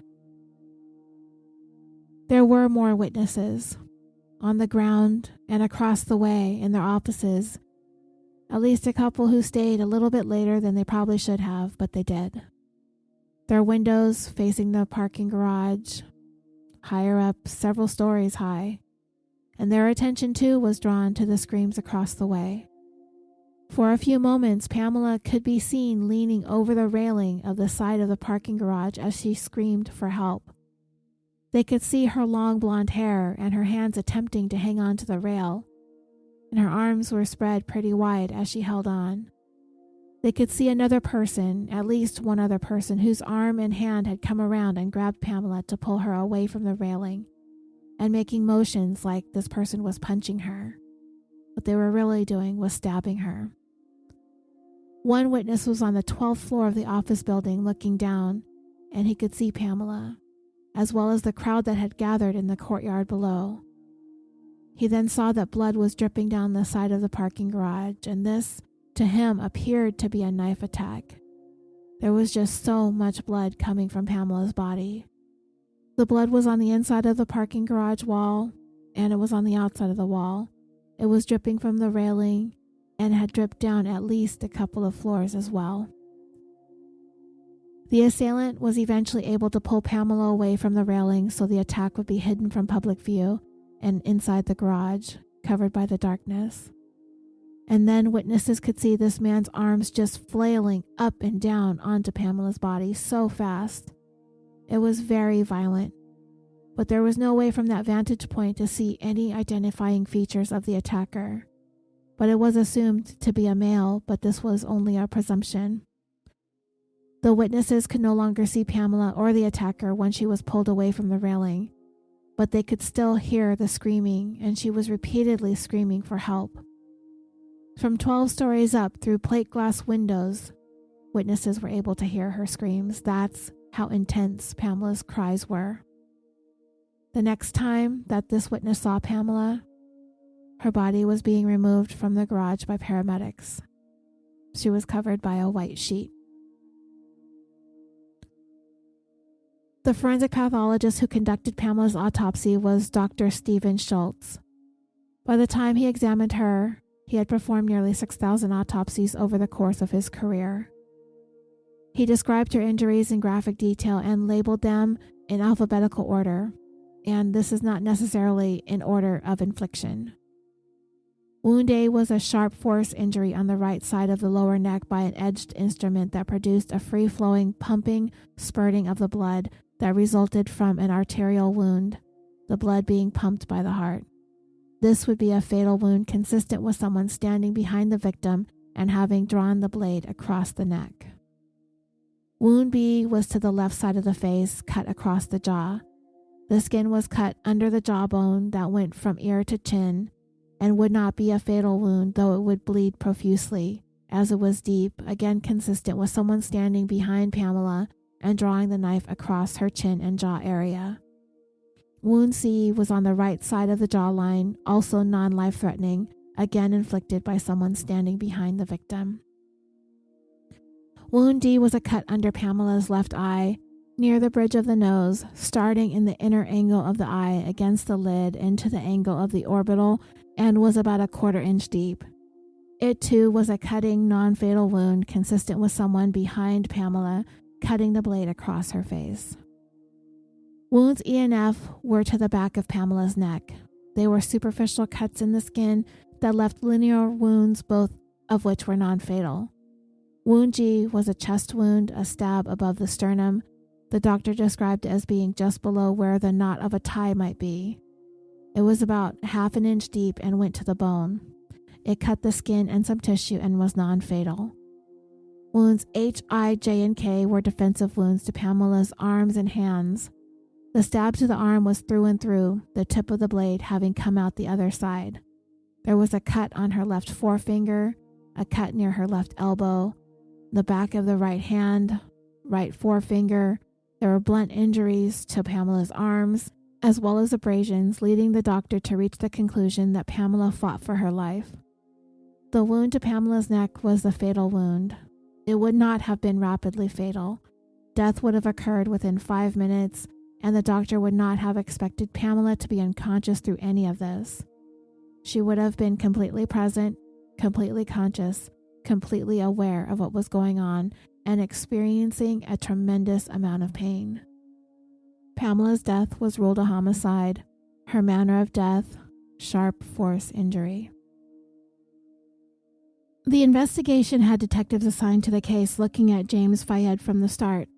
There were more witnesses on the ground and across the way in their offices, at least a couple who stayed a little bit later than they probably should have, but they did. Their windows facing the parking garage, higher up, several stories high, and their attention too was drawn to the screams across the way. For a few moments, Pamela could be seen leaning over the railing of the side of the parking garage as she screamed for help. They could see her long blonde hair and her hands attempting to hang on to the rail, and her arms were spread pretty wide as she held on. They could see another person, at least one other person, whose arm and hand had come around and grabbed Pamela to pull her away from the railing, and making motions like this person was punching her. What they were really doing was stabbing her. One witness was on the 12th floor of the office building looking down, and he could see Pamela, as well as the crowd that had gathered in the courtyard below. He then saw that blood was dripping down the side of the parking garage, and this, to him, appeared to be a knife attack. There was just so much blood coming from Pamela's body. The blood was on the inside of the parking garage wall, and it was on the outside of the wall. It was dripping from the railing, and had dripped down at least a couple of floors as well. The assailant was eventually able to pull Pamela away from the railing so the attack would be hidden from public view and inside the garage, covered by the darkness. And then witnesses could see this man's arms just flailing up and down onto Pamela's body so fast. It was very violent, but there was no way from that vantage point to see any identifying features of the attacker. But it was assumed to be a male, but this was only a presumption. The witnesses could no longer see Pamela or the attacker when she was pulled away from the railing, but they could still hear the screaming, and she was repeatedly screaming for help. From 12 stories up through plate glass windows, witnesses were able to hear her screams. That's how intense Pamela's cries were. The next time that this witness saw Pamela, her body was being removed from the garage by paramedics. She was covered by a white sheet. The forensic pathologist who conducted Pamela's autopsy was Dr. Stephen Schultz. By the time he examined her, he had performed nearly 6,000 autopsies over the course of his career. He described her injuries in graphic detail and labeled them in alphabetical order, and this is not necessarily in order of infliction. Wound A was a sharp force injury on the right side of the lower neck by an edged instrument that produced a free-flowing pumping, spurting of the blood that resulted from an arterial wound, the blood being pumped by the heart. This would be a fatal wound consistent with someone standing behind the victim and having drawn the blade across the neck. Wound B was to the left side of the face, cut across the jaw. The skin was cut under the jawbone that went from ear to chin and would not be a fatal wound, though it would bleed profusely, as it was deep, again consistent with someone standing behind Pamela and drawing the knife across her chin and jaw area. Wound C was on the right side of the jawline, also non-life-threatening, again inflicted by someone standing behind the victim. Wound D was a cut under Pamela's left eye, near the bridge of the nose, starting in the inner angle of the eye against the lid into the angle of the orbital, and was about a 1/4 inch deep. It too was a cutting, non-fatal wound consistent with someone behind Pamela cutting the blade across her face. Wounds E and F were to the back of Pamela's neck. They were superficial cuts in the skin that left linear wounds, both of which were non-fatal. Wound G was a chest wound, a stab above the sternum. The doctor described it as being just below where the knot of a tie might be. It was about 1/2 inch deep and went to the bone. It cut the skin and some tissue and was non-fatal. Wounds H, I, J, and K were defensive wounds to Pamela's arms and hands. The stab to the arm was through and through, the tip of the blade having come out the other side. There was a cut on her left forefinger, a cut near her left elbow, the back of the right hand, right forefinger. There were blunt injuries to Pamela's arms, as well as abrasions, leading the doctor to reach the conclusion that Pamela fought for her life. The wound to Pamela's neck was the fatal wound. It would not have been rapidly fatal. Death would have occurred within 5 minutes, and the doctor would not have expected Pamela to be unconscious through any of this. She would have been completely present, completely conscious, completely aware of what was going on, and experiencing a tremendous amount of pain. Pamela's death was ruled a homicide. Her manner of death, sharp force injury. The investigation had detectives assigned to the case looking at James Fayed from the start.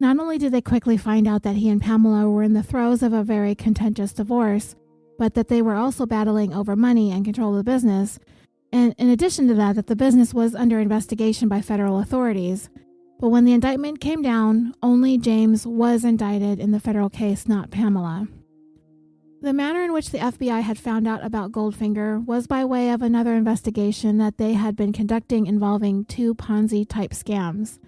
Not only did they quickly find out that he and Pamela were in the throes of a very contentious divorce, but that they were also battling over money and control of the business, and in addition to that the business was under investigation by federal authorities. But when the indictment came down, only James was indicted in the federal case, not Pamela. The manner in which the FBI had found out about Goldfinger was by way of another investigation that they had been conducting involving 2 Ponzi-type scams.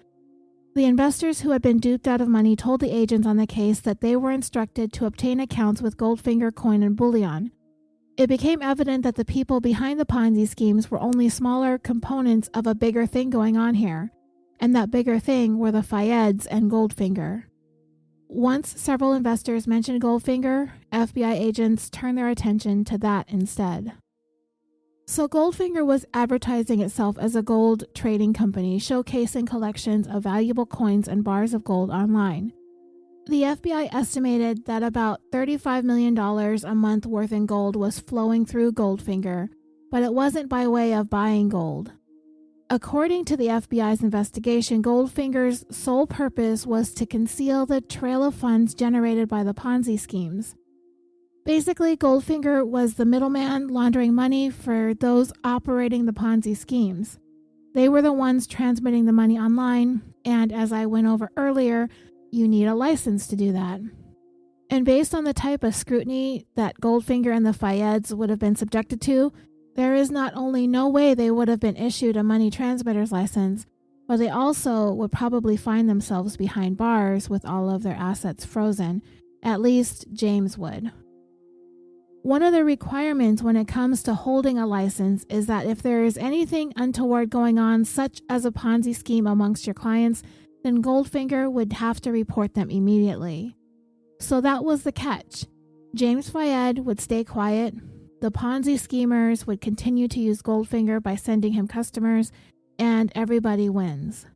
The investors who had been duped out of money told the agents on the case that they were instructed to obtain accounts with Goldfinger coin and bullion. It became evident that the people behind the Ponzi schemes were only smaller components of a bigger thing going on here, and that bigger thing were the Fayeds and Goldfinger. Once several investors mentioned Goldfinger, FBI agents turned their attention to that instead. So Goldfinger was advertising itself as a gold trading company, showcasing collections of valuable coins and bars of gold online. The FBI estimated that about $35 million a month worth in gold was flowing through Goldfinger, but it wasn't by way of buying gold. According to the FBI's investigation, Goldfinger's sole purpose was to conceal the trail of funds generated by the Ponzi schemes. Basically, Goldfinger was the middleman laundering money for those operating the Ponzi schemes. They were the ones transmitting the money online, and as I went over earlier, you need a license to do that. And based on the type of scrutiny that Goldfinger and the Fayeds would have been subjected to, there is not only no way they would have been issued a money transmitter's license, but they also would probably find themselves behind bars with all of their assets frozen. At least James would. One of the requirements when it comes to holding a license is that if there is anything untoward going on, such as a Ponzi scheme amongst your clients, then Goldfinger would have to report them immediately. So that was the catch. James Fayed would stay quiet. The Ponzi schemers would continue to use Goldfinger by sending him customers, and everybody wins.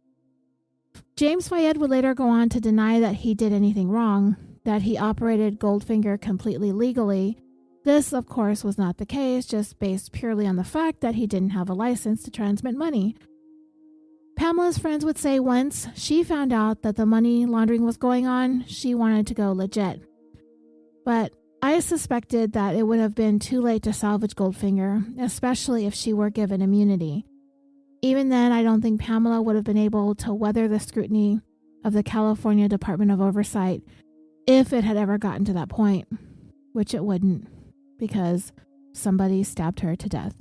James Fayed would later go on to deny that he did anything wrong, that he operated Goldfinger completely legally. This, of course, was not the case, just based purely on the fact that he didn't have a license to transmit money. Pamela's friends would say once she found out that the money laundering was going on, she wanted to go legit. But I suspected that it would have been too late to salvage Goldfinger, especially if she were given immunity. Even then, I don't think Pamela would have been able to weather the scrutiny of the California Department of Oversight if it had ever gotten to that point, which it wouldn't, because somebody stabbed her to death.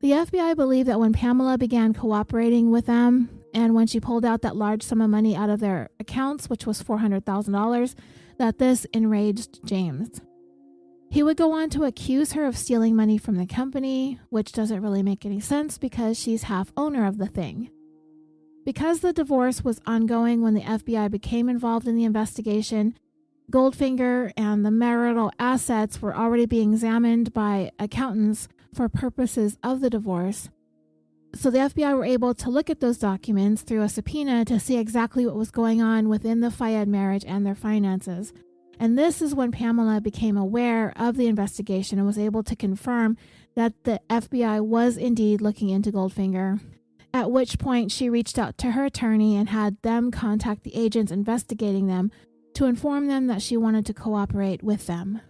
The FBI believed that when Pamela began cooperating with them, and when she pulled out that large sum of money out of their accounts, which was $400,000, that this enraged James. He would go on to accuse her of stealing money from the company, which doesn't really make any sense because she's half owner of the thing. Because the divorce was ongoing when the FBI became involved in the investigation, Goldfinger and the marital assets were already being examined by accountants for purposes of the divorce. So the FBI were able to look at those documents through a subpoena to see exactly what was going on within the Fayed marriage and their finances. And this is when Pamela became aware of the investigation and was able to confirm that the FBI was indeed looking into Goldfinger, at which point she reached out to her attorney and had them contact the agents investigating them to inform them that she wanted to cooperate with them.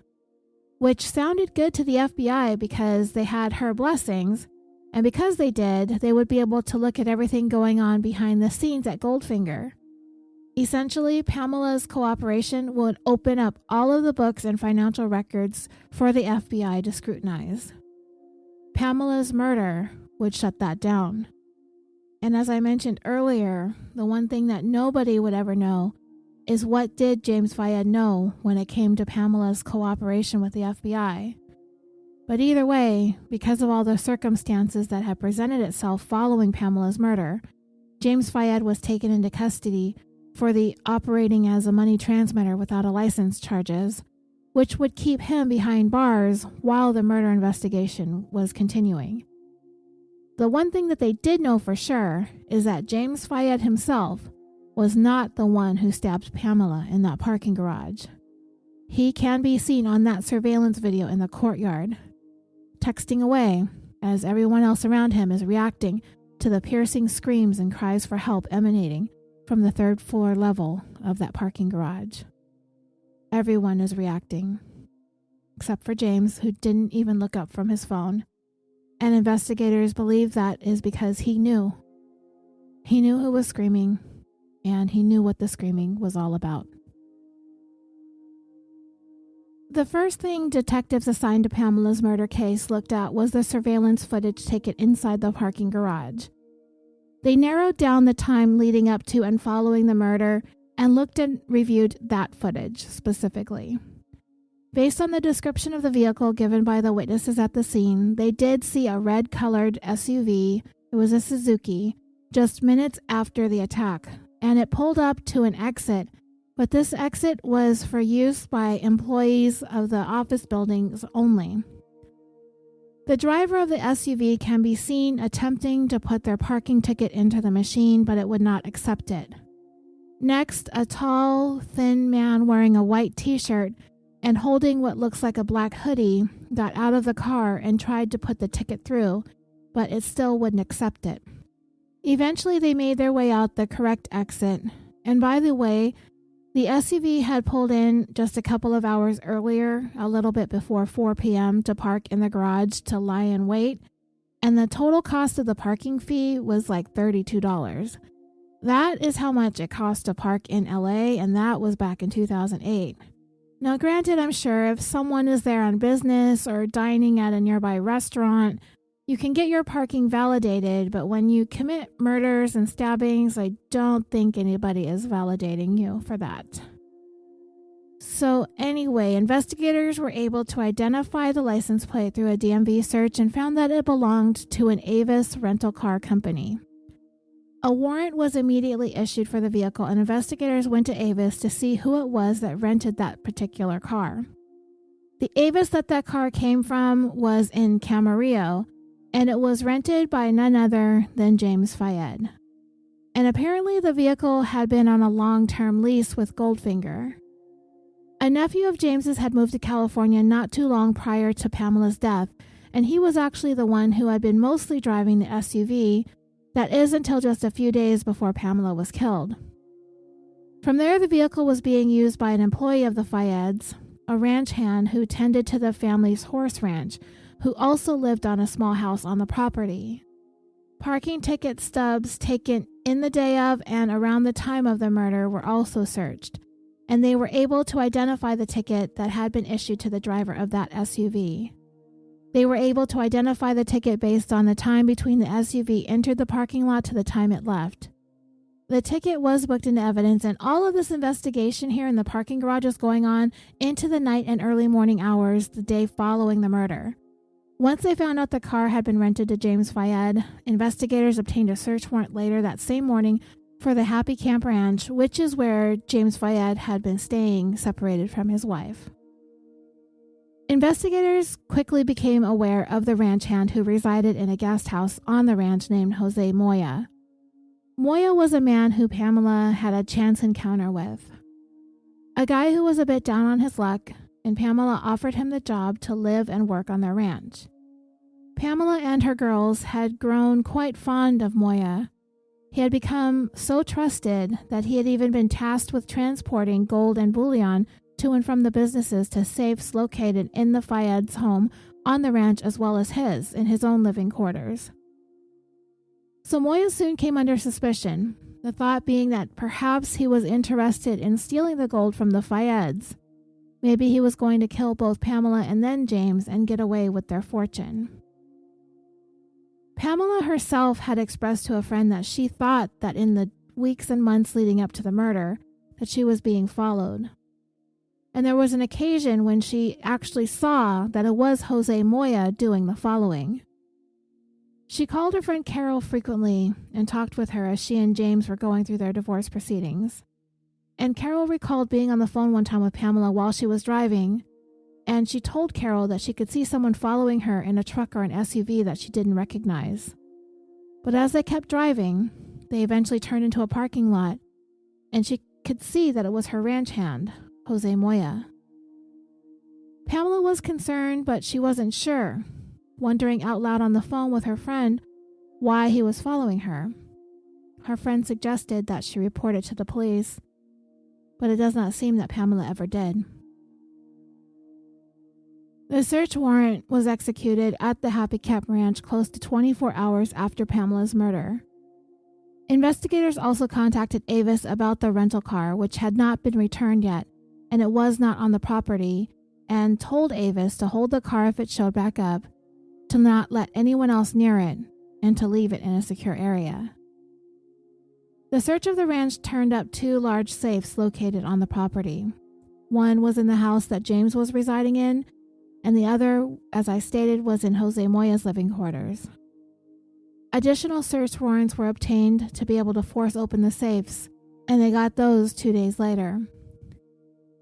Which sounded good to the FBI because they had her blessings, and because they did, they would be able to look at everything going on behind the scenes at Goldfinger. Essentially, Pamela's cooperation would open up all of the books and financial records for the FBI to scrutinize. Pamela's murder would shut that down. And as I mentioned earlier, the one thing that nobody would ever know is what did James Fayed know when it came to Pamela's cooperation with the FBI. But either way, because of all the circumstances that had presented itself following Pamela's murder, James Fayed was taken into custody for the operating as a money transmitter without a license charges, which would keep him behind bars while the murder investigation was continuing. The one thing that they did know for sure is that James Fayed himself was not the one who stabbed Pamela in that parking garage. He can be seen on that surveillance video in the courtyard, texting away as everyone else around him is reacting to the piercing screams and cries for help emanating from the third floor level of that parking garage. Everyone is reacting, except for James, who didn't even look up from his phone. And investigators believe that is because he knew. He knew who was screaming, and he knew what the screaming was all about. The first thing detectives assigned to Pamela's murder case looked at was the surveillance footage taken inside the parking garage. They narrowed down the time leading up to and following the murder and looked and reviewed that footage specifically. Based on the description of the vehicle given by the witnesses at the scene, they did see a red-colored SUV, it was a Suzuki, just minutes after the attack, and it pulled up to an exit, but this exit was for use by employees of the office buildings only. The driver of the SUV can be seen attempting to put their parking ticket into the machine, but it would not accept it. Next, a tall, thin man wearing a white t-shirt and holding what looks like a black hoodie got out of the car and tried to put the ticket through, but it still wouldn't accept it. Eventually, they made their way out the correct exit, and by the way, the SUV had pulled in just a couple of hours earlier, a little bit before 4 p.m., to park in the garage to lie in wait, and the total cost of the parking fee was like $32. That is how much it cost to park in LA, and that was back in 2008. Now, granted, I'm sure if someone is there on business or dining at a nearby restaurant, you can get your parking validated, but when you commit murders and stabbings, I don't think anybody is validating you for that. So anyway, investigators were able to identify the license plate through a DMV search and found that it belonged to an Avis rental car company. A warrant was immediately issued for the vehicle, and investigators went to Avis to see who it was that rented that particular car. The Avis that car came from was in Camarillo, and it was rented by none other than James Fayed. And apparently the vehicle had been on a long-term lease with Goldfinger. A nephew of James's had moved to California not too long prior to Pamela's death, and he was actually the one who had been mostly driving the SUV. That is until just a few days before Pamela was killed. From there, the vehicle was being used by an employee of the Fayeds, a ranch hand who tended to the family's horse ranch, who also lived on a small house on the property. Parking ticket stubs taken in the day of and around the time of the murder were also searched, and they were able to identify the ticket that had been issued to the driver of that SUV. They were able to identify the ticket based on the time between the SUV entered the parking lot to the time it left. The ticket was booked into evidence, and all of this investigation here in the parking garage was going on into the night and early morning hours the day following the murder. Once they found out the car had been rented to James Fayed, investigators obtained a search warrant later that same morning for the Happy Camp Ranch, which is where James Fayed had been staying separated from his wife. Investigators quickly became aware of the ranch hand who resided in a guest house on the ranch named Jose Moya. Moya was a man who Pamela had a chance encounter with. A guy who was a bit down on his luck, and Pamela offered him the job to live and work on their ranch. Pamela and her girls had grown quite fond of Moya. He had become so trusted that he had even been tasked with transporting gold and bullion to and from the businesses to safes located in the Fayed's home on the ranch as well as his, in his own living quarters. So Moya soon came under suspicion, the thought being that perhaps he was interested in stealing the gold from the Fayeds. Maybe he was going to kill both Pamela and then James and get away with their fortune. Pamela herself had expressed to a friend that she thought that in the weeks and months leading up to the murder, that she was being followed. And there was an occasion when she actually saw that it was Jose Moya doing the following. She called her friend Carol frequently and talked with her as she and James were going through their divorce proceedings. And Carol recalled being on the phone one time with Pamela while she was driving, and she told Carol that she could see someone following her in a truck or an SUV that she didn't recognize. But as they kept driving, they eventually turned into a parking lot, and she could see that it was her ranch hand, Jose Moya. Pamela was concerned, but she wasn't sure, wondering out loud on the phone with her friend why he was following her. Her friend suggested that she report it to the police, but it does not seem that Pamela ever did. The search warrant was executed at the Happy Camp Ranch close to 24 hours after Pamela's murder. Investigators also contacted Avis about the rental car, which had not been returned yet, and it was not on the property, and told Avis to hold the car if it showed back up, to not let anyone else near it, and to leave it in a secure area. The search of the ranch turned up 2 large safes located on the property. One was in the house that James was residing in, and the other, as I stated, was in Jose Moya's living quarters. Additional search warrants were obtained to be able to force open the safes, and they got those 2 days later.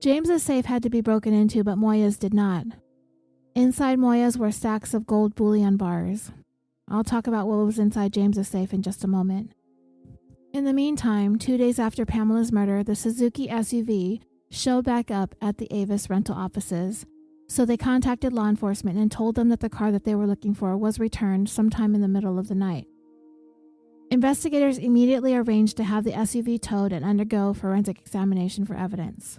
James's safe had to be broken into, but Moya's did not. Inside Moya's were stacks of gold bullion bars. I'll talk about what was inside James's safe in just a moment. In the meantime, 2 days after Pamela's murder, the Suzuki SUV showed back up at the Avis rental offices, so they contacted law enforcement and told them that the car that they were looking for was returned sometime in the middle of the night. Investigators immediately arranged to have the SUV towed and undergo forensic examination for evidence.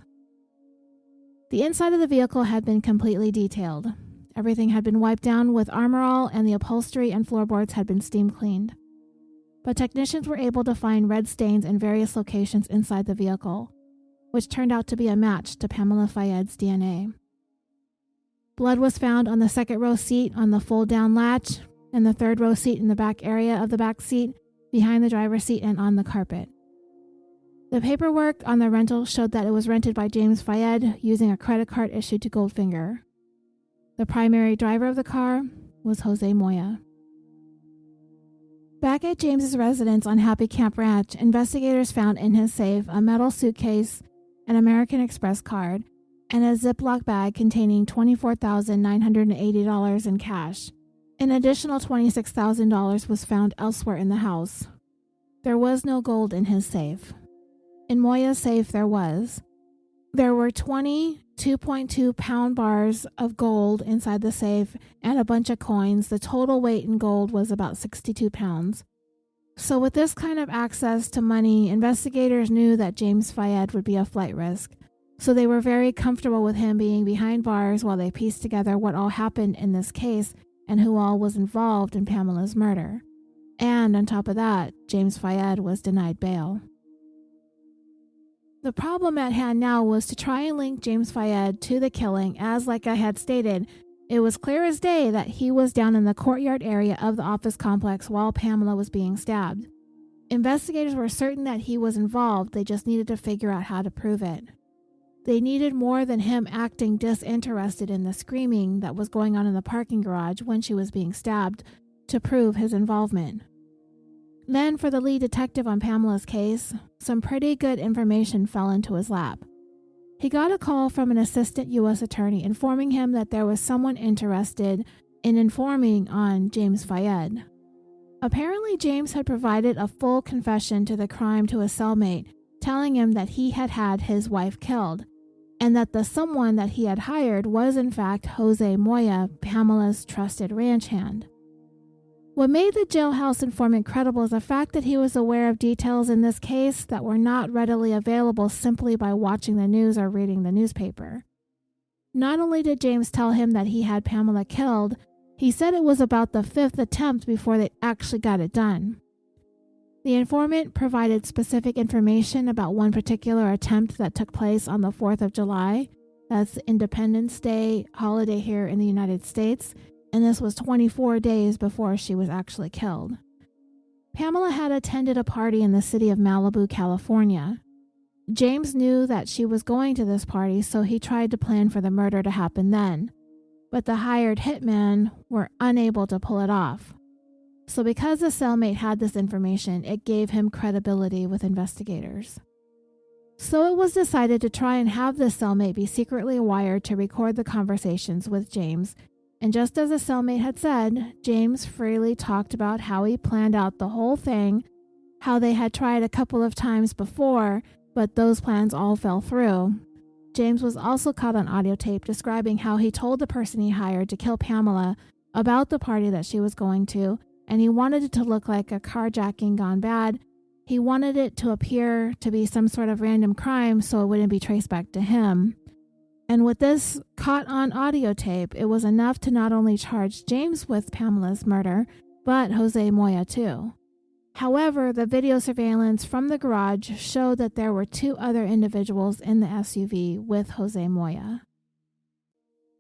The inside of the vehicle had been completely detailed. Everything had been wiped down with Armor All, and the upholstery and floorboards had been steam cleaned. but technicians were able to find red stains in various locations inside the vehicle, which turned out to be a match to Pamela Fayed's DNA. Blood was found on the second row seat on the fold-down latch, and the third row seat in the back area of the back seat, behind the driver's seat, and on the carpet. The paperwork on the rental showed that it was rented by James Fayed using a credit card issued to Goldfinger. The primary driver of the car was Jose Moya. Back at James's residence on Happy Camp Ranch, investigators found in his safe a metal suitcase, an American Express card, and a Ziploc bag containing $24,980 in cash. An additional $26,000 was found elsewhere in the house. There was no gold in his safe. In Moya's safe, there were 20 2.2-pound bars of gold inside the safe and a bunch of coins. The total weight in gold was about 62 pounds. So with this kind of access to money, investigators knew that James Fayed would be a flight risk. So they were very comfortable with him being behind bars while they pieced together what all happened in this case and who all was involved in Pamela's murder. And on top of that, James Fayed was denied bail. The problem at hand now was to try and link James Fayed to the killing, as like I had stated, it was clear as day that he was down in the courtyard area of the office complex while Pamela was being stabbed. Investigators were certain that he was involved, they just needed to figure out how to prove it. They needed more than him acting disinterested in the screaming that was going on in the parking garage when she was being stabbed to prove his involvement. Then, for the lead detective on Pamela's case, some pretty good information fell into his lap. He got a call from an assistant U.S. attorney informing him that there was someone interested in informing on James Fayed. Apparently, James had provided a full confession to the crime to a cellmate, telling him that he had had his wife killed, and that the someone that he had hired was in fact Jose Moya, Pamela's trusted ranch hand. What made the jailhouse informant credible is the fact that he was aware of details in this case that were not readily available simply by watching the news or reading the newspaper. Not only did James tell him that he had Pamela killed, he said it was about the 5th attempt before they actually got it done. The informant provided specific information about one particular attempt that took place on the 4th of July. That's Independence Day holiday here in the United States, and this was 24 days before she was actually killed. Pamela had attended a party in the city of Malibu, California. James knew that she was going to this party, so he tried to plan for the murder to happen then, but the hired hitmen were unable to pull it off. So because the cellmate had this information, it gave him credibility with investigators. So it was decided to try and have the cellmate be secretly wired to record the conversations with James. And just as the cellmate had said, James freely talked about how he planned out the whole thing, how they had tried a couple of times before, but those plans all fell through. James was also caught on audio tape describing how he told the person he hired to kill Pamela about the party that she was going to, and he wanted it to look like a carjacking gone bad. He wanted it to appear to be some sort of random crime so it wouldn't be traced back to him. And with this caught on audio tape, it was enough to not only charge James with Pamela's murder, but Jose Moya too. However, the video surveillance from the garage showed that there were 2 other individuals in the SUV with Jose Moya.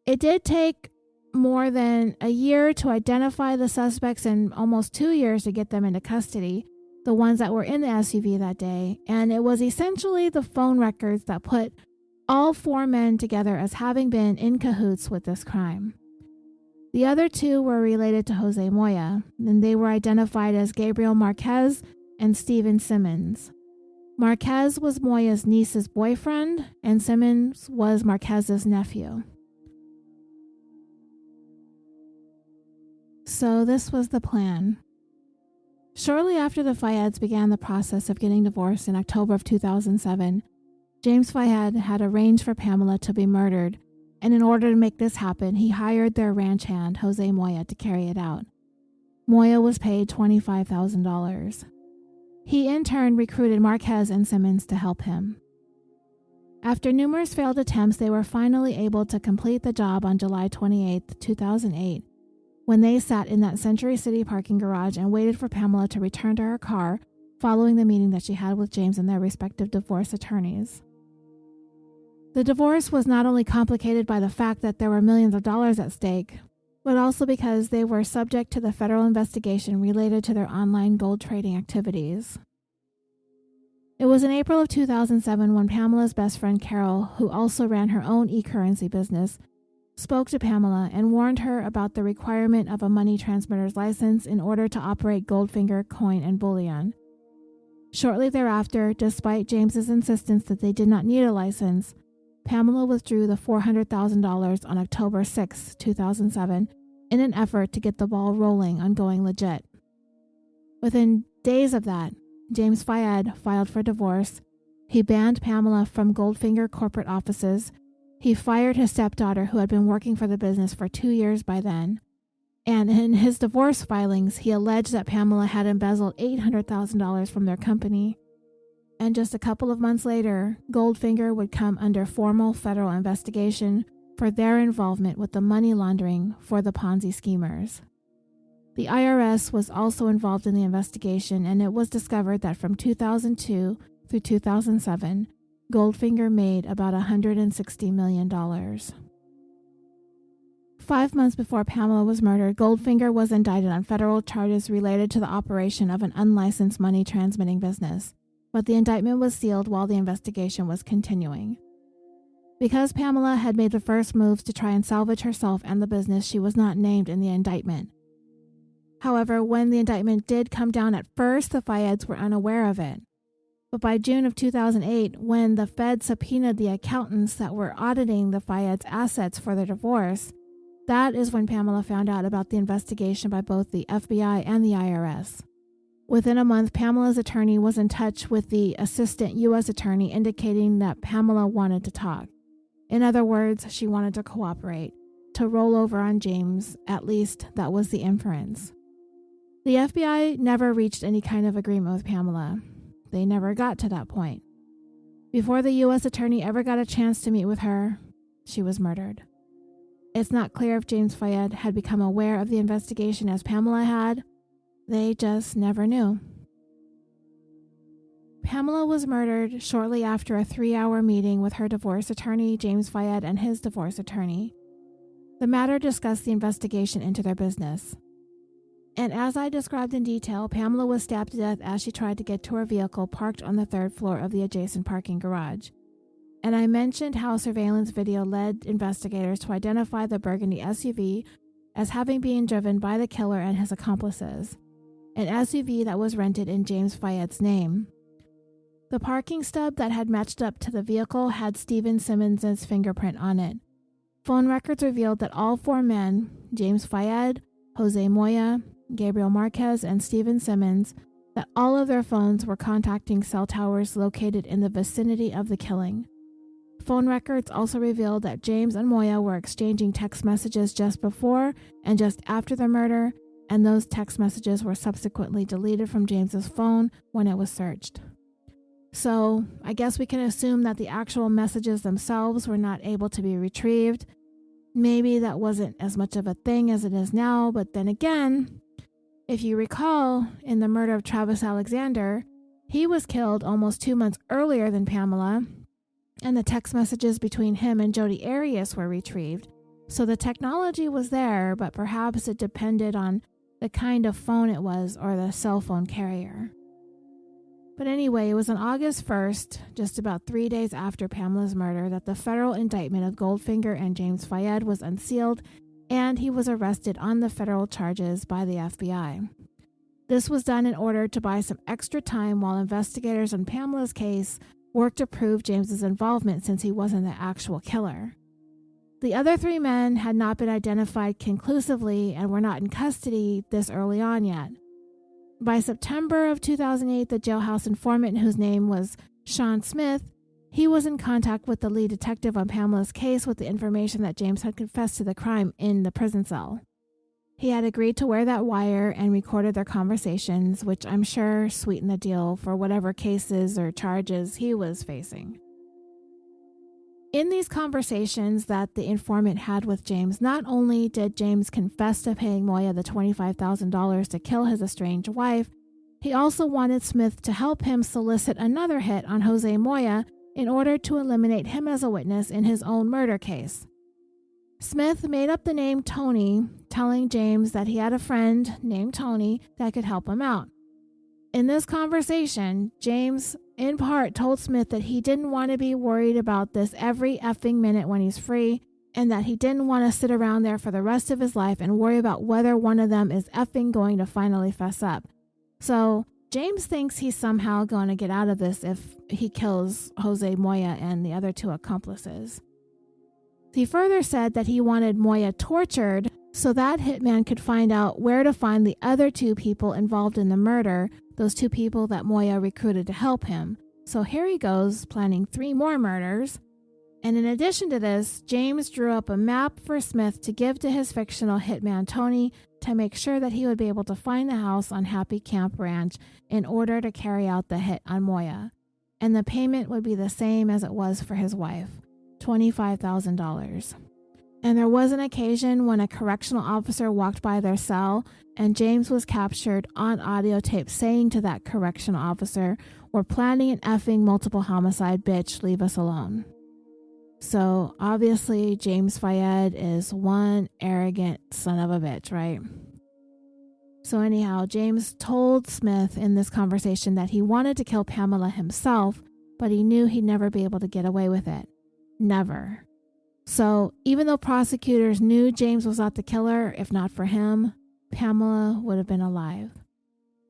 It did take more than a year to identify the suspects and almost 2 years to get them into custody, the ones that were in the SUV that day, and it was essentially the phone records that put all 4 men together as having been in cahoots with this crime. The other 2 were related to Jose Moya, and they were identified as Gabriel Marquez and Steven Simmons. Marquez was Moya's niece's boyfriend, and Simmons was Marquez's nephew. So this was the plan. Shortly after the Fayeds began the process of getting divorced in October of 2007, James Fayed had arranged for Pamela to be murdered, and in order to make this happen, he hired their ranch hand, Jose Moya, to carry it out. Moya was paid $25,000. He in turn recruited Marquez and Simmons to help him. After numerous failed attempts, they were finally able to complete the job on July 28, 2008, when they sat in that Century City parking garage and waited for Pamela to return to her car following the meeting that she had with James and their respective divorce attorneys. The divorce was not only complicated by the fact that there were millions of dollars at stake, but also because they were subject to the federal investigation related to their online gold trading activities. It was in April of 2007 when Pamela's best friend Carol, who also ran her own e-currency business, spoke to Pamela and warned her about the requirement of a money transmitter's license in order to operate Goldfinger coin and bullion. Shortly thereafter, despite James's insistence that they did not need a license, Pamela withdrew the $400,000 on October 6, 2007, in an effort to get the ball rolling on going legit. Within days of that, James Fayed filed for divorce. He banned Pamela from Goldfinger corporate offices. He fired his stepdaughter, who had been working for the business for 2 years by then. And in his divorce filings, he alleged that Pamela had embezzled $800,000 from their company. And just a couple of months later, Goldfinger would come under formal federal investigation for their involvement with the money laundering for the Ponzi schemers. The IRS was also involved in the investigation, and it was discovered that from 2002 through 2007, Goldfinger made about $160 million. 5 months before Pamela was murdered, Goldfinger was indicted on federal charges related to the operation of an unlicensed money transmitting business, but the indictment was sealed while the investigation was continuing. Because Pamela had made the first moves to try and salvage herself and the business, she was not named in the indictment. However, when the indictment did come down at first, the Fayeds were unaware of it. But by June of 2008, when the Fed subpoenaed the accountants that were auditing the Fayeds' assets for their divorce, that is when Pamela found out about the investigation by both the FBI and the IRS. Within a month, Pamela's attorney was in touch with the assistant U.S. attorney, indicating that Pamela wanted to talk. In other words, she wanted to cooperate, to roll over on James. At least that was the inference. The FBI never reached any kind of agreement with Pamela. They never got to that point. Before the U.S. attorney ever got a chance to meet with her, she was murdered. It's not clear if James Fayed had become aware of the investigation as Pamela had. They just never knew. Pamela was murdered shortly after a 3-hour meeting with her divorce attorney, James Fayed, and his divorce attorney. The matter discussed the investigation into their business. And as I described in detail, Pamela was stabbed to death as she tried to get to her vehicle parked on the 3rd floor of the adjacent parking garage. And I mentioned how surveillance video led investigators to identify the burgundy SUV as having been driven by the killer and his accomplices, an SUV that was rented in James Fayed's name. The parking stub that had matched up to the vehicle had Stephen Simmons' fingerprint on it. Phone records revealed that all 4 men, James Fayed, Jose Moya, Gabriel Marquez, and Stephen Simmons, that all of their phones were contacting cell towers located in the vicinity of the killing. Phone records also revealed that James and Moya were exchanging text messages just before and just after the murder, and those text messages were subsequently deleted from James's phone when it was searched. So, I guess we can assume that the actual messages themselves were not able to be retrieved. Maybe that wasn't as much of a thing as it is now, but then again, if you recall, in the murder of Travis Alexander, he was killed almost 2 months earlier than Pamela, and the text messages between him and Jodi Arias were retrieved. So the technology was there, but perhaps it depended on the kind of phone it was or the cell phone carrier. But anyway, it was on August 1st, just about 3 days after Pamela's murder, that the federal indictment of Goldfinger and James Fayed was unsealed, and he was arrested on the federal charges by the FBI. This was done in order to buy some extra time while investigators on Pamela's case worked to prove James's involvement, since he wasn't the actual killer. The other 3 men had not been identified conclusively and were not in custody this early on yet. By September of 2008, the jailhouse informant, whose name was Sean Smith, he was in contact with the lead detective on Pamela's case with the information that James had confessed to the crime in the prison cell. He had agreed to wear that wire and recorded their conversations, which I'm sure sweetened the deal for whatever cases or charges he was facing. In these conversations that the informant had with James, not only did James confess to paying Moya the $25,000 to kill his estranged wife, he also wanted Smith to help him solicit another hit on Jose Moya in order to eliminate him as a witness in his own murder case. Smith made up the name Tony, telling James that he had a friend named Tony that could help him out. In this conversation, James in part told Smith that he didn't want to be worried about this every effing minute when he's free, and that he didn't want to sit around there for the rest of his life and worry about whether one of them is effing going to finally fess up. So James thinks he's somehow going to get out of this if he kills Jose Moya and the other two accomplices. He further said that he wanted Moya tortured so that hitman could find out where to find the other two people involved in the murder, those two people that Moya recruited to help him. So here he goes, planning 3 more murders. And in addition to this, James drew up a map for Smith to give to his fictional hitman Tony to make sure that he would be able to find the house on Happy Camp Ranch in order to carry out the hit on Moya. And the payment would be the same as it was for his wife, $25,000. And there was an occasion when a correctional officer walked by their cell and James was captured on audio tape saying to that correctional officer, "We're planning an effing multiple homicide, bitch, leave us alone." So obviously James Fayed is one arrogant son of a bitch, right? So anyhow, James told Smith in this conversation that he wanted to kill Pamela himself, but he knew he'd never be able to get away with it. Never. So even though prosecutors knew James was not the killer, if not for him, Pamela would have been alive.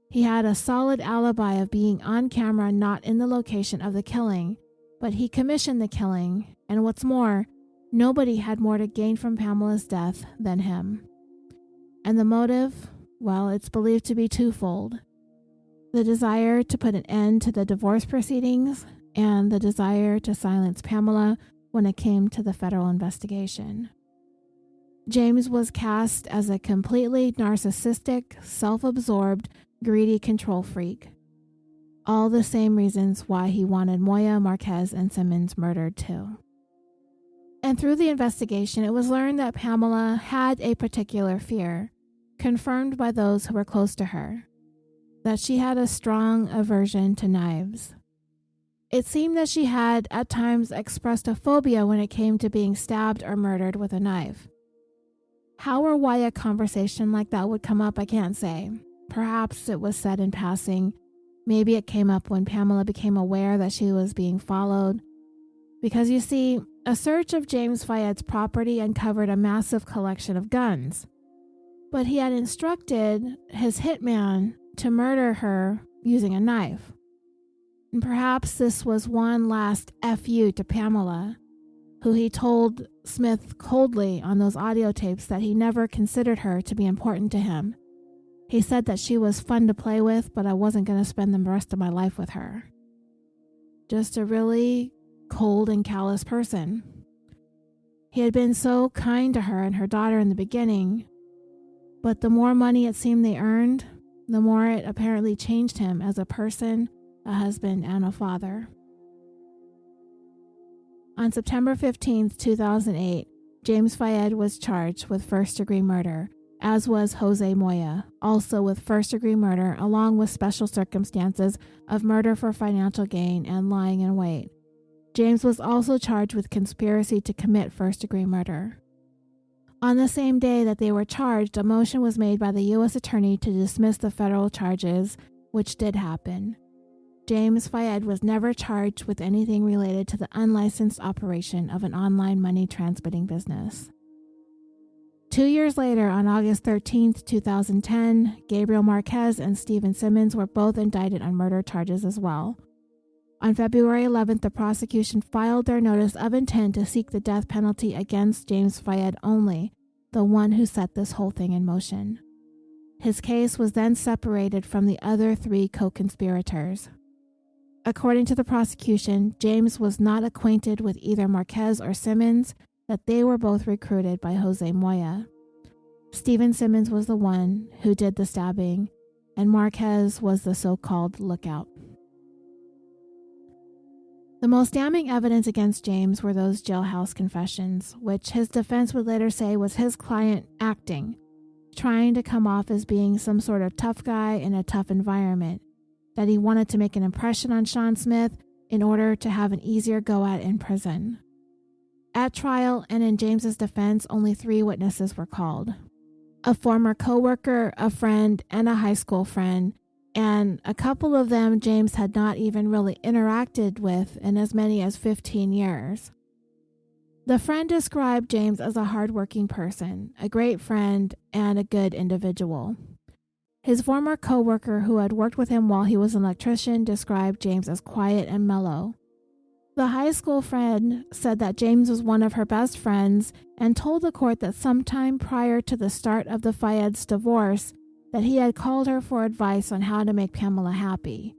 He had a solid alibi of being on camera, not in the location of the killing, but he commissioned the killing, and what's more, nobody had more to gain from Pamela's death than him. And the motive, well, it's believed to be twofold. The desire to put an end to the divorce proceedings and the desire to silence Pamela when it came to the federal investigation. James was cast as a completely narcissistic, self-absorbed, greedy control freak. All the same reasons why he wanted Moya, Marquez, and Simmons murdered too. And through the investigation, it was learned that Pamela had a particular fear, confirmed by those who were close to her, that she had a strong aversion to knives. It seemed that she had at times expressed a phobia when it came to being stabbed or murdered with a knife. How or why a conversation like that would come up, I can't say. Perhaps it was said in passing. Maybe it came up when Pamela became aware that she was being followed. Because you see, a search of James Fayed's property uncovered a massive collection of guns. But he had instructed his hitman to murder her using a knife. And perhaps this was one last F.U. to Pamela, who he told Smith coldly on those audio tapes that he never considered her to be important to him. He said that she was fun to play with, but I wasn't going to spend the rest of my life with her. Just a really cold and callous person. He had been so kind to her and her daughter in the beginning, but the more money it seemed they earned, the more it apparently changed him as a person, a husband, and a father. On September 15, 2008, James Fayed was charged with first-degree murder, as was Jose Moya, also with first-degree murder, along with special circumstances of murder for financial gain and lying in wait. James was also charged with conspiracy to commit first-degree murder. On the same day that they were charged, a motion was made by the U.S. Attorney to dismiss the federal charges, which did happen. James Fayed was never charged with anything related to the unlicensed operation of an online money transmitting business. 2 years later, on August 13, 2010, Gabriel Marquez and Stephen Simmons were both indicted on murder charges as well. On February 11th, the prosecution filed their notice of intent to seek the death penalty against James Fayed only, the one who set this whole thing in motion. His case was then separated from the other 3 co-conspirators. According to the prosecution, James was not acquainted with either Marquez or Simmons, that they were both recruited by Jose Moya. Stephen Simmons was the one who did the stabbing, and Marquez was the so-called lookout. The most damning evidence against James were those jailhouse confessions, which his defense would later say was his client acting, trying to come off as being some sort of tough guy in a tough environment, that he wanted to make an impression on Sean Smith in order to have an easier go at in prison. At trial and in James's defense, only 3 witnesses were called: a former coworker, a friend, and a high school friend, and a couple of them James had not even really interacted with in as many as 15 years. The friend described James as a hardworking person, a great friend, and a good individual. His former coworker who had worked with him while he was an electrician described James as quiet and mellow. The high school friend said that James was one of her best friends and told the court that sometime prior to the start of the Fayed's divorce that he had called her for advice on how to make Pamela happy.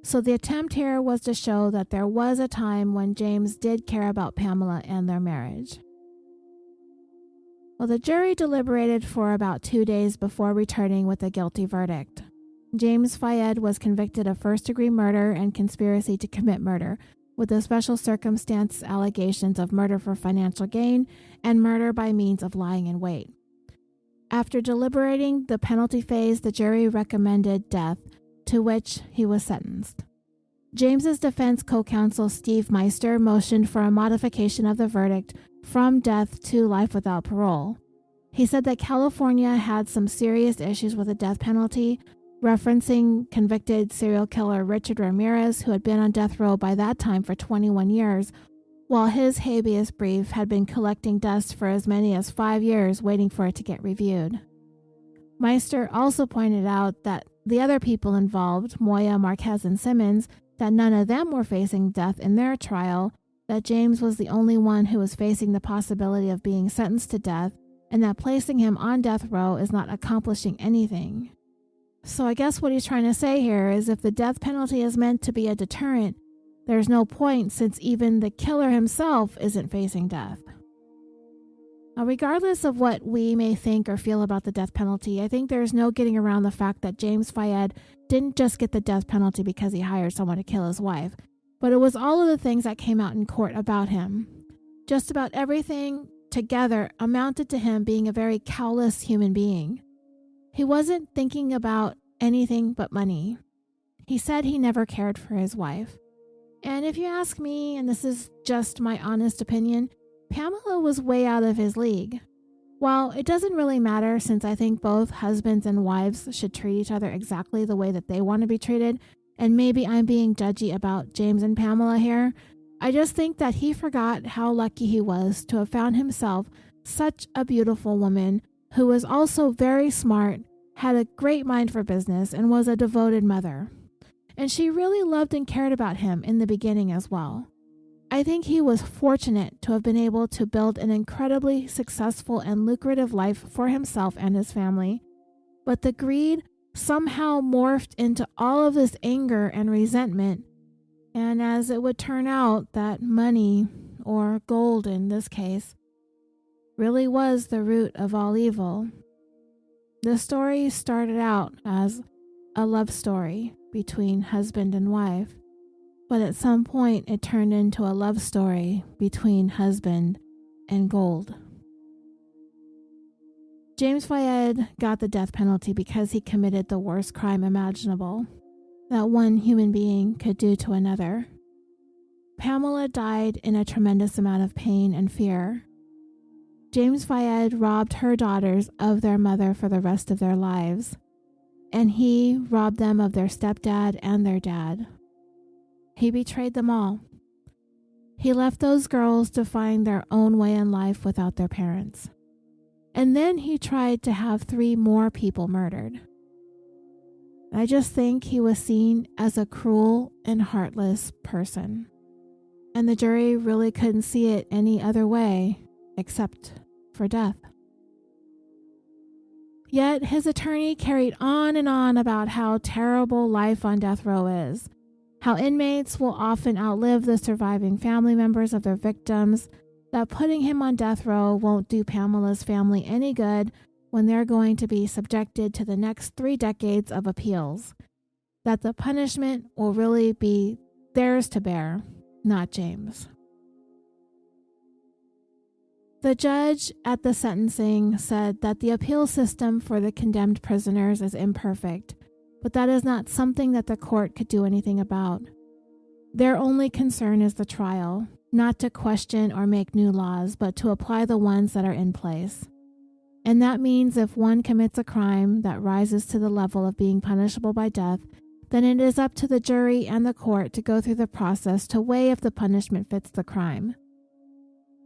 So the attempt here was to show that there was a time when James did care about Pamela and their marriage. Well, the jury deliberated for about 2 days before returning with a guilty verdict. James Fayed was convicted of first-degree murder and conspiracy to commit murder, with the special circumstance allegations of murder for financial gain and murder by means of lying in wait. After deliberating the penalty phase, the jury recommended death, to which he was sentenced. James's defense co-counsel Steve Meister motioned for a modification of the verdict from death to life without parole. He said that California had some serious issues with the death penalty, referencing convicted serial killer Richard Ramirez, who had been on death row by that time for 21 years, while his habeas brief had been collecting dust for as many as 5 years waiting for it to get reviewed. Meister also pointed out that the other people involved, Moya, Marquez, and Simmons, that none of them were facing death in their trial, that James was the only one who was facing the possibility of being sentenced to death, and that placing him on death row is not accomplishing anything. So I guess what he's trying to say here is if the death penalty is meant to be a deterrent, there's no point since even the killer himself isn't facing death. Now, regardless of what we may think or feel about the death penalty, I think there's no getting around the fact that James Fayed didn't just get the death penalty because he hired someone to kill his wife, but it was all of the things that came out in court about him. Just about everything together amounted to him being a very callous human being. He wasn't thinking about anything but money. He said he never cared for his wife. And if you ask me, and this is just my honest opinion, Pamela was way out of his league. While it doesn't really matter since I think both husbands and wives should treat each other exactly the way that they want to be treated, and maybe I'm being judgy about James and Pamela here, I just think that he forgot how lucky he was to have found himself such a beautiful woman who was also very smart, had a great mind for business, and was a devoted mother. And she really loved and cared about him in the beginning as well. I think he was fortunate to have been able to build an incredibly successful and lucrative life for himself and his family. But the greed somehow morphed into all of this anger and resentment. And as it would turn out, that money, or gold in this case, really was the root of all evil. The story started out as a love story between husband and wife, but at some point it turned into a love story between husband and gold. James Fayed got the death penalty because he committed the worst crime imaginable that one human being could do to another. Pamela died in a tremendous amount of pain and fear. James Fayed robbed her daughters of their mother for the rest of their lives, and he robbed them of their stepdad and their dad. He betrayed them all. He left those girls to find their own way in life without their parents. And then he tried to have 3 more people murdered. I just think he was seen as a cruel and heartless person. And the jury really couldn't see it any other way except for death. Yet his attorney carried on and on about how terrible life on death row is, how inmates will often outlive the surviving family members of their victims, that putting him on death row won't do Pamela's family any good when they're going to be subjected to the next 3 decades of appeals, that the punishment will really be theirs to bear, not James. The judge at the sentencing said that the appeal system for the condemned prisoners is imperfect, but that is not something that the court could do anything about. Their only concern is the trial, not to question or make new laws, but to apply the ones that are in place. And that means if one commits a crime that rises to the level of being punishable by death, then it is up to the jury and the court to go through the process to weigh if the punishment fits the crime.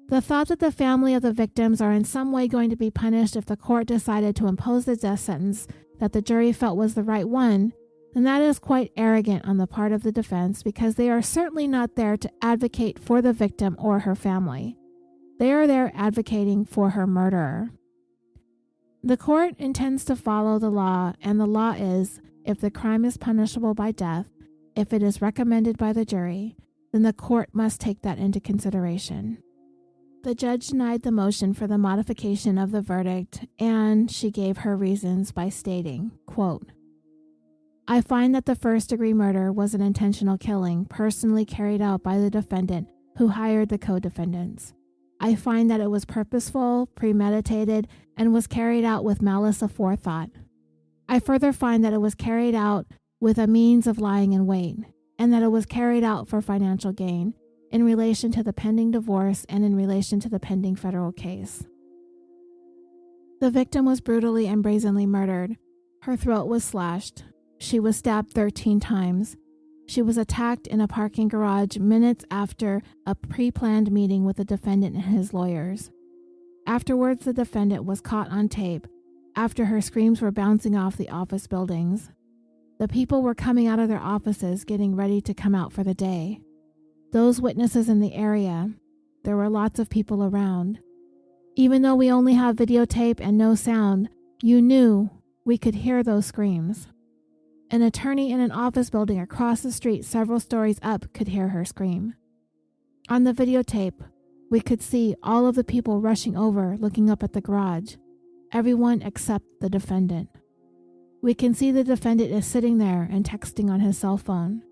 The thought that the family of the victims are in some way going to be punished if the court decided to impose the death sentence that the jury felt was the right one, then that is quite arrogant on the part of the defense, because they are certainly not there to advocate for the victim or her family. They are there advocating for her murderer. The court intends to follow the law, and the law is, if the crime is punishable by death, if it is recommended by the jury, then the court must take that into consideration. The judge denied the motion for the modification of the verdict, and she gave her reasons by stating, quote, "I find that the first-degree murder was an intentional killing personally carried out by the defendant who hired the co-defendants. I find that it was purposeful, premeditated, and was carried out with malice aforethought. I further find that it was carried out with a means of lying in wait, and that it was carried out for financial gain, in relation to the pending divorce and in relation to the pending federal case. The victim was brutally and brazenly murdered. Her throat was slashed. She was stabbed 13 times. She was attacked in a parking garage minutes after a pre-planned meeting with the defendant and his lawyers. Afterwards, the defendant was caught on tape after her screams were bouncing off the office buildings. The people were coming out of their offices getting ready to come out for the day. Those witnesses in the area, there were lots of people around. Even though we only have videotape and no sound, you knew we could hear those screams. An attorney in an office building across the street several stories up could hear her scream. On the videotape, we could see all of the people rushing over looking up at the garage, everyone except the defendant. We can see the defendant is sitting there and texting on his cell phone.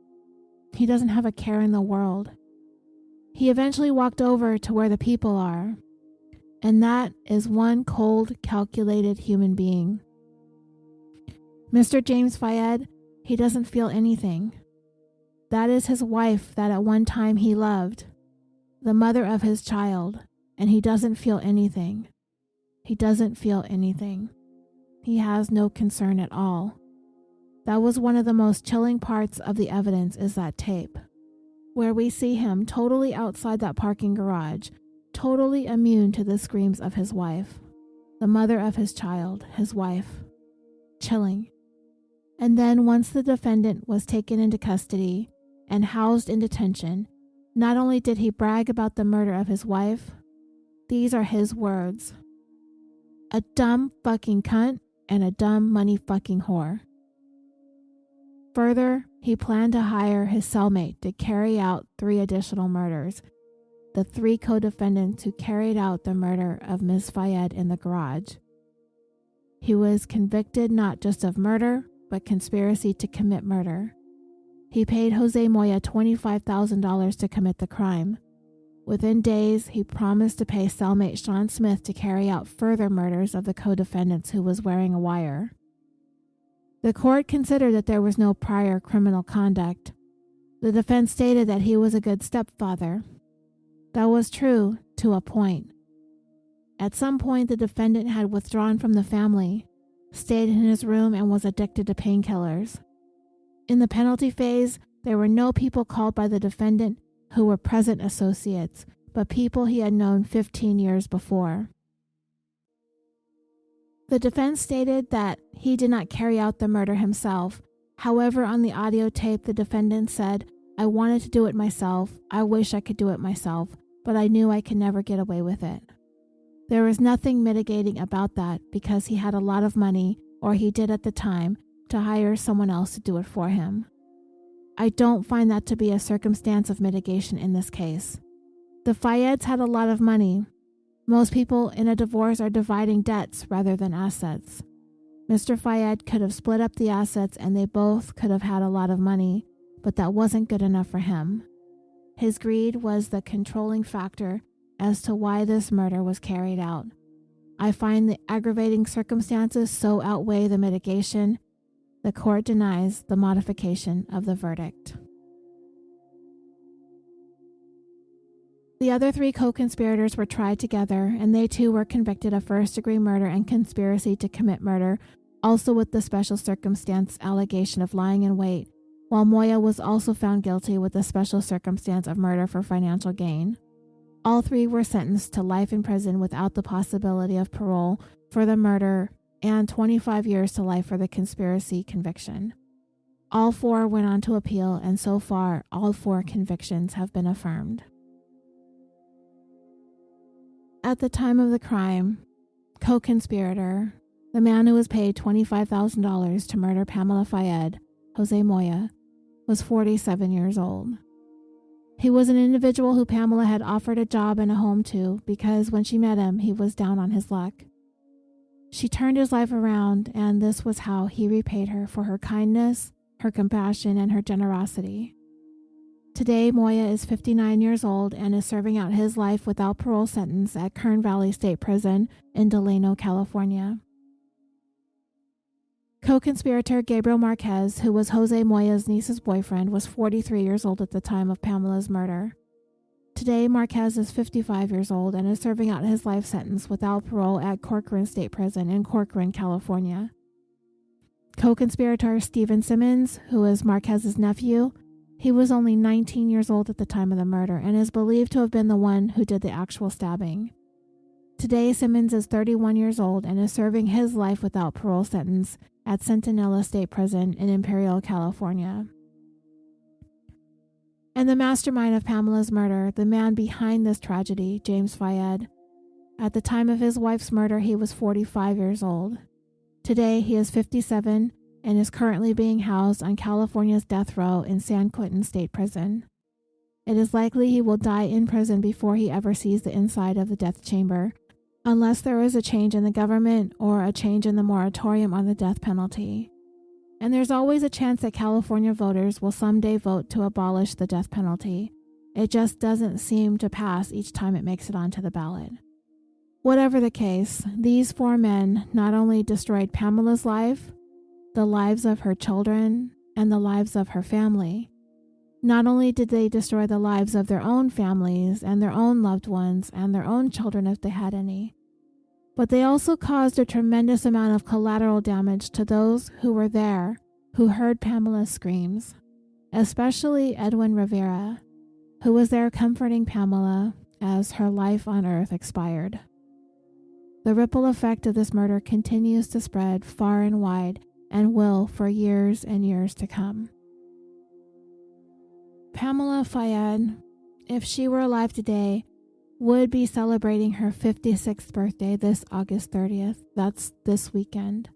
He doesn't have a care in the world. He eventually walked over to where the people are, and that is one cold, calculated human being. Mr. James Fayed, he doesn't feel anything. That is his wife that at one time he loved, the mother of his child, and he doesn't feel anything. He doesn't feel anything. He has no concern at all. That was one of the most chilling parts of the evidence, is that tape, where we see him totally outside that parking garage, totally immune to the screams of his wife, the mother of his child, his wife. Chilling. And then once the defendant was taken into custody and housed in detention, not only did he brag about the murder of his wife, these are his words: "A dumb fucking cunt and a dumb money fucking whore." Further, he planned to hire his cellmate to carry out 3 additional murders, the 3 co-defendants who carried out the murder of Ms. Fayed in the garage. He was convicted not just of murder, but conspiracy to commit murder. He paid Jose Moya $25,000 to commit the crime. Within days, he promised to pay cellmate Sean Smith to carry out further murders of the co-defendants who was wearing a wire. The court considered that there was no prior criminal conduct. The defense stated that he was a good stepfather. That was true to a point. At some point, the defendant had withdrawn from the family, stayed in his room, and was addicted to painkillers. In the penalty phase, there were no people called by the defendant who were present associates, but people he had known 15 years before. The defense stated that he did not carry out the murder himself. However, on the audio tape, the defendant said, "I wanted to do it myself. I wish I could do it myself, but I knew I could never get away with it." There was nothing mitigating about that because he had a lot of money, or he did at the time, to hire someone else to do it for him. I don't find that to be a circumstance of mitigation in this case. The Fayeds had a lot of money. Most people in a divorce are dividing debts rather than assets. Mr. Fayed could have split up the assets and they both could have had a lot of money, but that wasn't good enough for him. His greed was the controlling factor as to why this murder was carried out. I find the aggravating circumstances so outweigh the mitigation. The court denies the modification of the verdict. The other 3 co-conspirators were tried together, and they too were convicted of first-degree murder and conspiracy to commit murder, also with the special circumstance allegation of lying in wait, while Moya was also found guilty with the special circumstance of murder for financial gain. All 3 were sentenced to life in prison without the possibility of parole for the murder and 25 years to life for the conspiracy conviction. All 4 went on to appeal, and so far, all 4 convictions have been affirmed. At the time of the crime, co-conspirator, the man who was paid $25,000 to murder Pamela Fayed, Jose Moya, was 47 years old. He was an individual who Pamela had offered a job and a home to because when she met him, he was down on his luck. She turned his life around, and this was how he repaid her for her kindness, her compassion, and her generosity. Today, Moya is 59 years old and is serving out his life without parole sentence at Kern Valley State Prison in Delano, California. Co-conspirator Gabriel Marquez, who was Jose Moya's niece's boyfriend, was 43 years old at the time of Pamela's murder. Today, Marquez is 55 years old and is serving out his life sentence without parole at Corcoran State Prison in Corcoran, California. Co-conspirator Stephen Simmons, who is Marquez's nephew, he was only 19 years old at the time of the murder and is believed to have been the one who did the actual stabbing. Today, Simmons is 31 years old and is serving his life without parole sentence at Centinela State Prison in Imperial, California. And the mastermind of Pamela's murder, the man behind this tragedy, James Fayed. At the time of his wife's murder, he was 45 years old. Today, he is 57 and is currently being housed on California's death row in San Quentin State Prison. It is likely he will die in prison before he ever sees the inside of the death chamber, unless there is a change in the government or a change in the moratorium on the death penalty. And there's always a chance that California voters will someday vote to abolish the death penalty. It just doesn't seem to pass each time it makes it onto the ballot. Whatever the case, these 4 men not only destroyed Pamela's life, the lives of her children, and the lives of her family. Not only did they destroy the lives of their own families and their own loved ones and their own children if they had any, but they also caused a tremendous amount of collateral damage to those who were there, who heard Pamela's screams, especially Edwin Rivera, who was there comforting Pamela as her life on earth expired. The ripple effect of this murder continues to spread far and wide and will for years and years to come. Pamela Fayed, if she were alive today, would be celebrating her 56th birthday this August 30th. That's this weekend.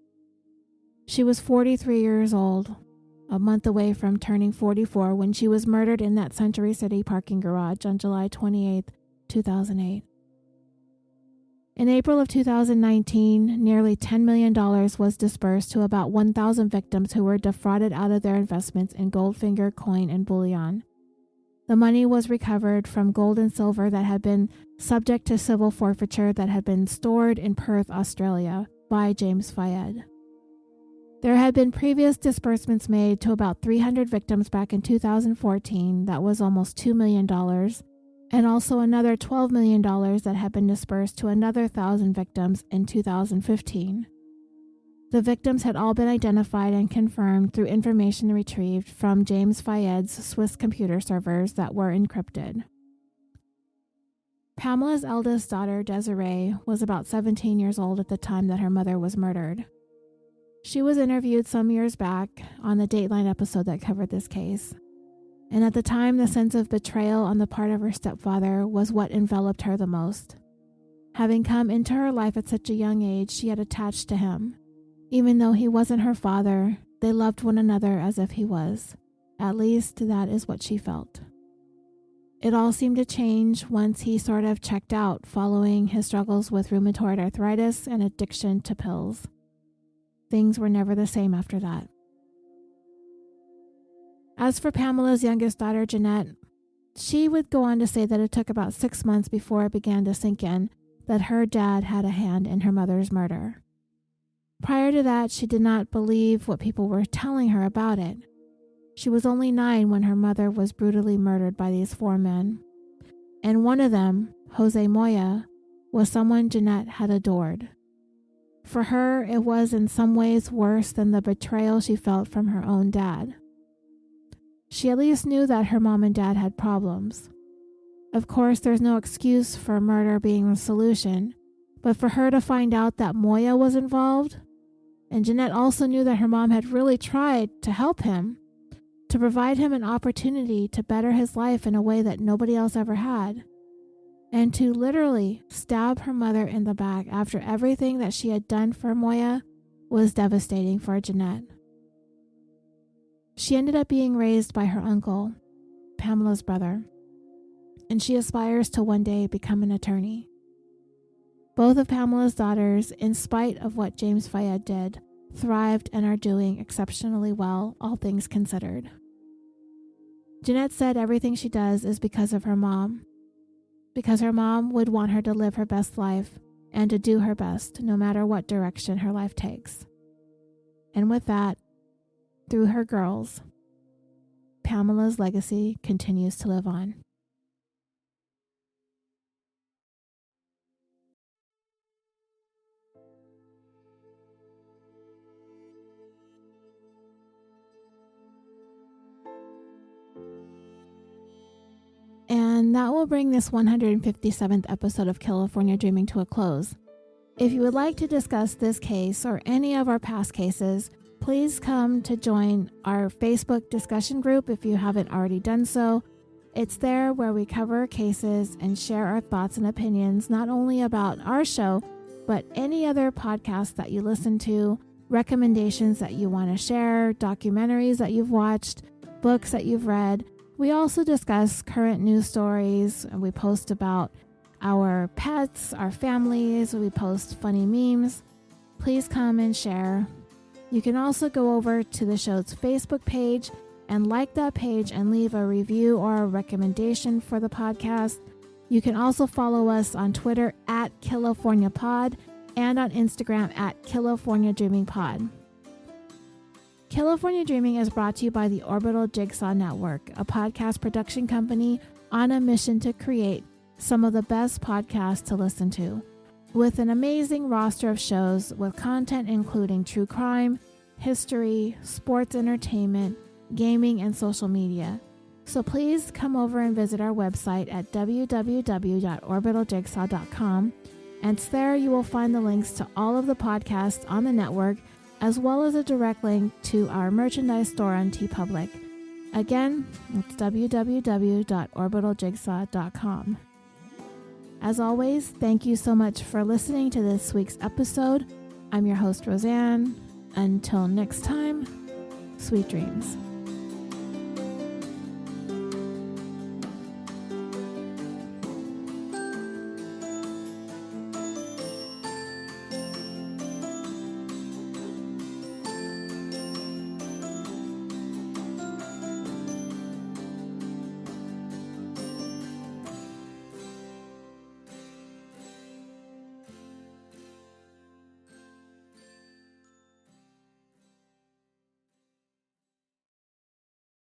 She was 43 years old, a month away from turning 44 when she was murdered in that Century City parking garage on July 28, 2008. In April of 2019, nearly $10 million was disbursed to about 1,000 victims who were defrauded out of their investments in Goldfinger coin and bullion. The money was recovered from gold and silver that had been subject to civil forfeiture that had been stored in Perth, Australia, by James Fayed. There had been previous disbursements made to about 300 victims back in 2014, that was almost $2 million, and also another $12 million that had been dispersed to another 1,000 victims in 2015. The victims had all been identified and confirmed through information retrieved from James Fayed's Swiss computer servers that were encrypted. Pamela's eldest daughter, Desiree, was about 17 years old at the time that her mother was murdered. She was interviewed some years back on the Dateline episode that covered this case. And at the time, the sense of betrayal on the part of her stepfather was what enveloped her the most. Having come into her life at such a young age, she had attached to him. Even though he wasn't her father, they loved one another as if he was. At least that is what she felt. It all seemed to change once he sort of checked out following his struggles with rheumatoid arthritis and addiction to pills. Things were never the same after that. As for Pamela's youngest daughter, Jeanette, she would go on to say that it took about 6 months before it began to sink in that her dad had a hand in her mother's murder. Prior to that, she did not believe what people were telling her about it. She was only 9 when her mother was brutally murdered by these 4 men. And one of them, Jose Moya, was someone Jeanette had adored. For her, it was in some ways worse than the betrayal she felt from her own dad. She at least knew that her mom and dad had problems. Of course, there's no excuse for murder being the solution, but for her to find out that Moya was involved, and Jeanette also knew that her mom had really tried to help him, to provide him an opportunity to better his life in a way that nobody else ever had, and to literally stab her mother in the back after everything that she had done for Moya was devastating for Jeanette. She ended up being raised by her uncle, Pamela's brother, and she aspires to one day become an attorney. Both of Pamela's daughters, in spite of what James Fayed did, thrived and are doing exceptionally well, all things considered. Jeanette said everything she does is because of her mom, because her mom would want her to live her best life and to do her best no matter what direction her life takes. And with that, through her girls, Pamela's legacy continues to live on. And that will bring this 157th episode of California Dreaming to a close. If you would like to discuss this case or any of our past cases, please come to join our Facebook discussion group if you haven't already done so. It's there where we cover cases and share our thoughts and opinions, not only about our show, but any other podcast that you listen to, recommendations that you want to share, documentaries that you've watched, books that you've read. We also discuss current news stories, and we post about our pets, our families, we post funny memes. Please come and share. You can also go over to the show's Facebook page and like that page and leave a review or a recommendation for the podcast. You can also follow us on Twitter at CaliforniaPod and on Instagram at CaliforniaDreamingPod. California Dreaming is brought to you by the Orbital Jigsaw Network, a podcast production company on a mission to create some of the best podcasts to listen to, with an amazing roster of shows with content including true crime, history, sports entertainment, gaming, and social media. So please come over and visit our website at www.orbitaljigsaw.com, and there you will find the links to all of the podcasts on the network, as well as a direct link to our merchandise store on TeePublic. Again, it's www.orbitaljigsaw.com. As always, thank you so much for listening to this week's episode. I'm your host, Roseanne. Until next time, sweet dreams.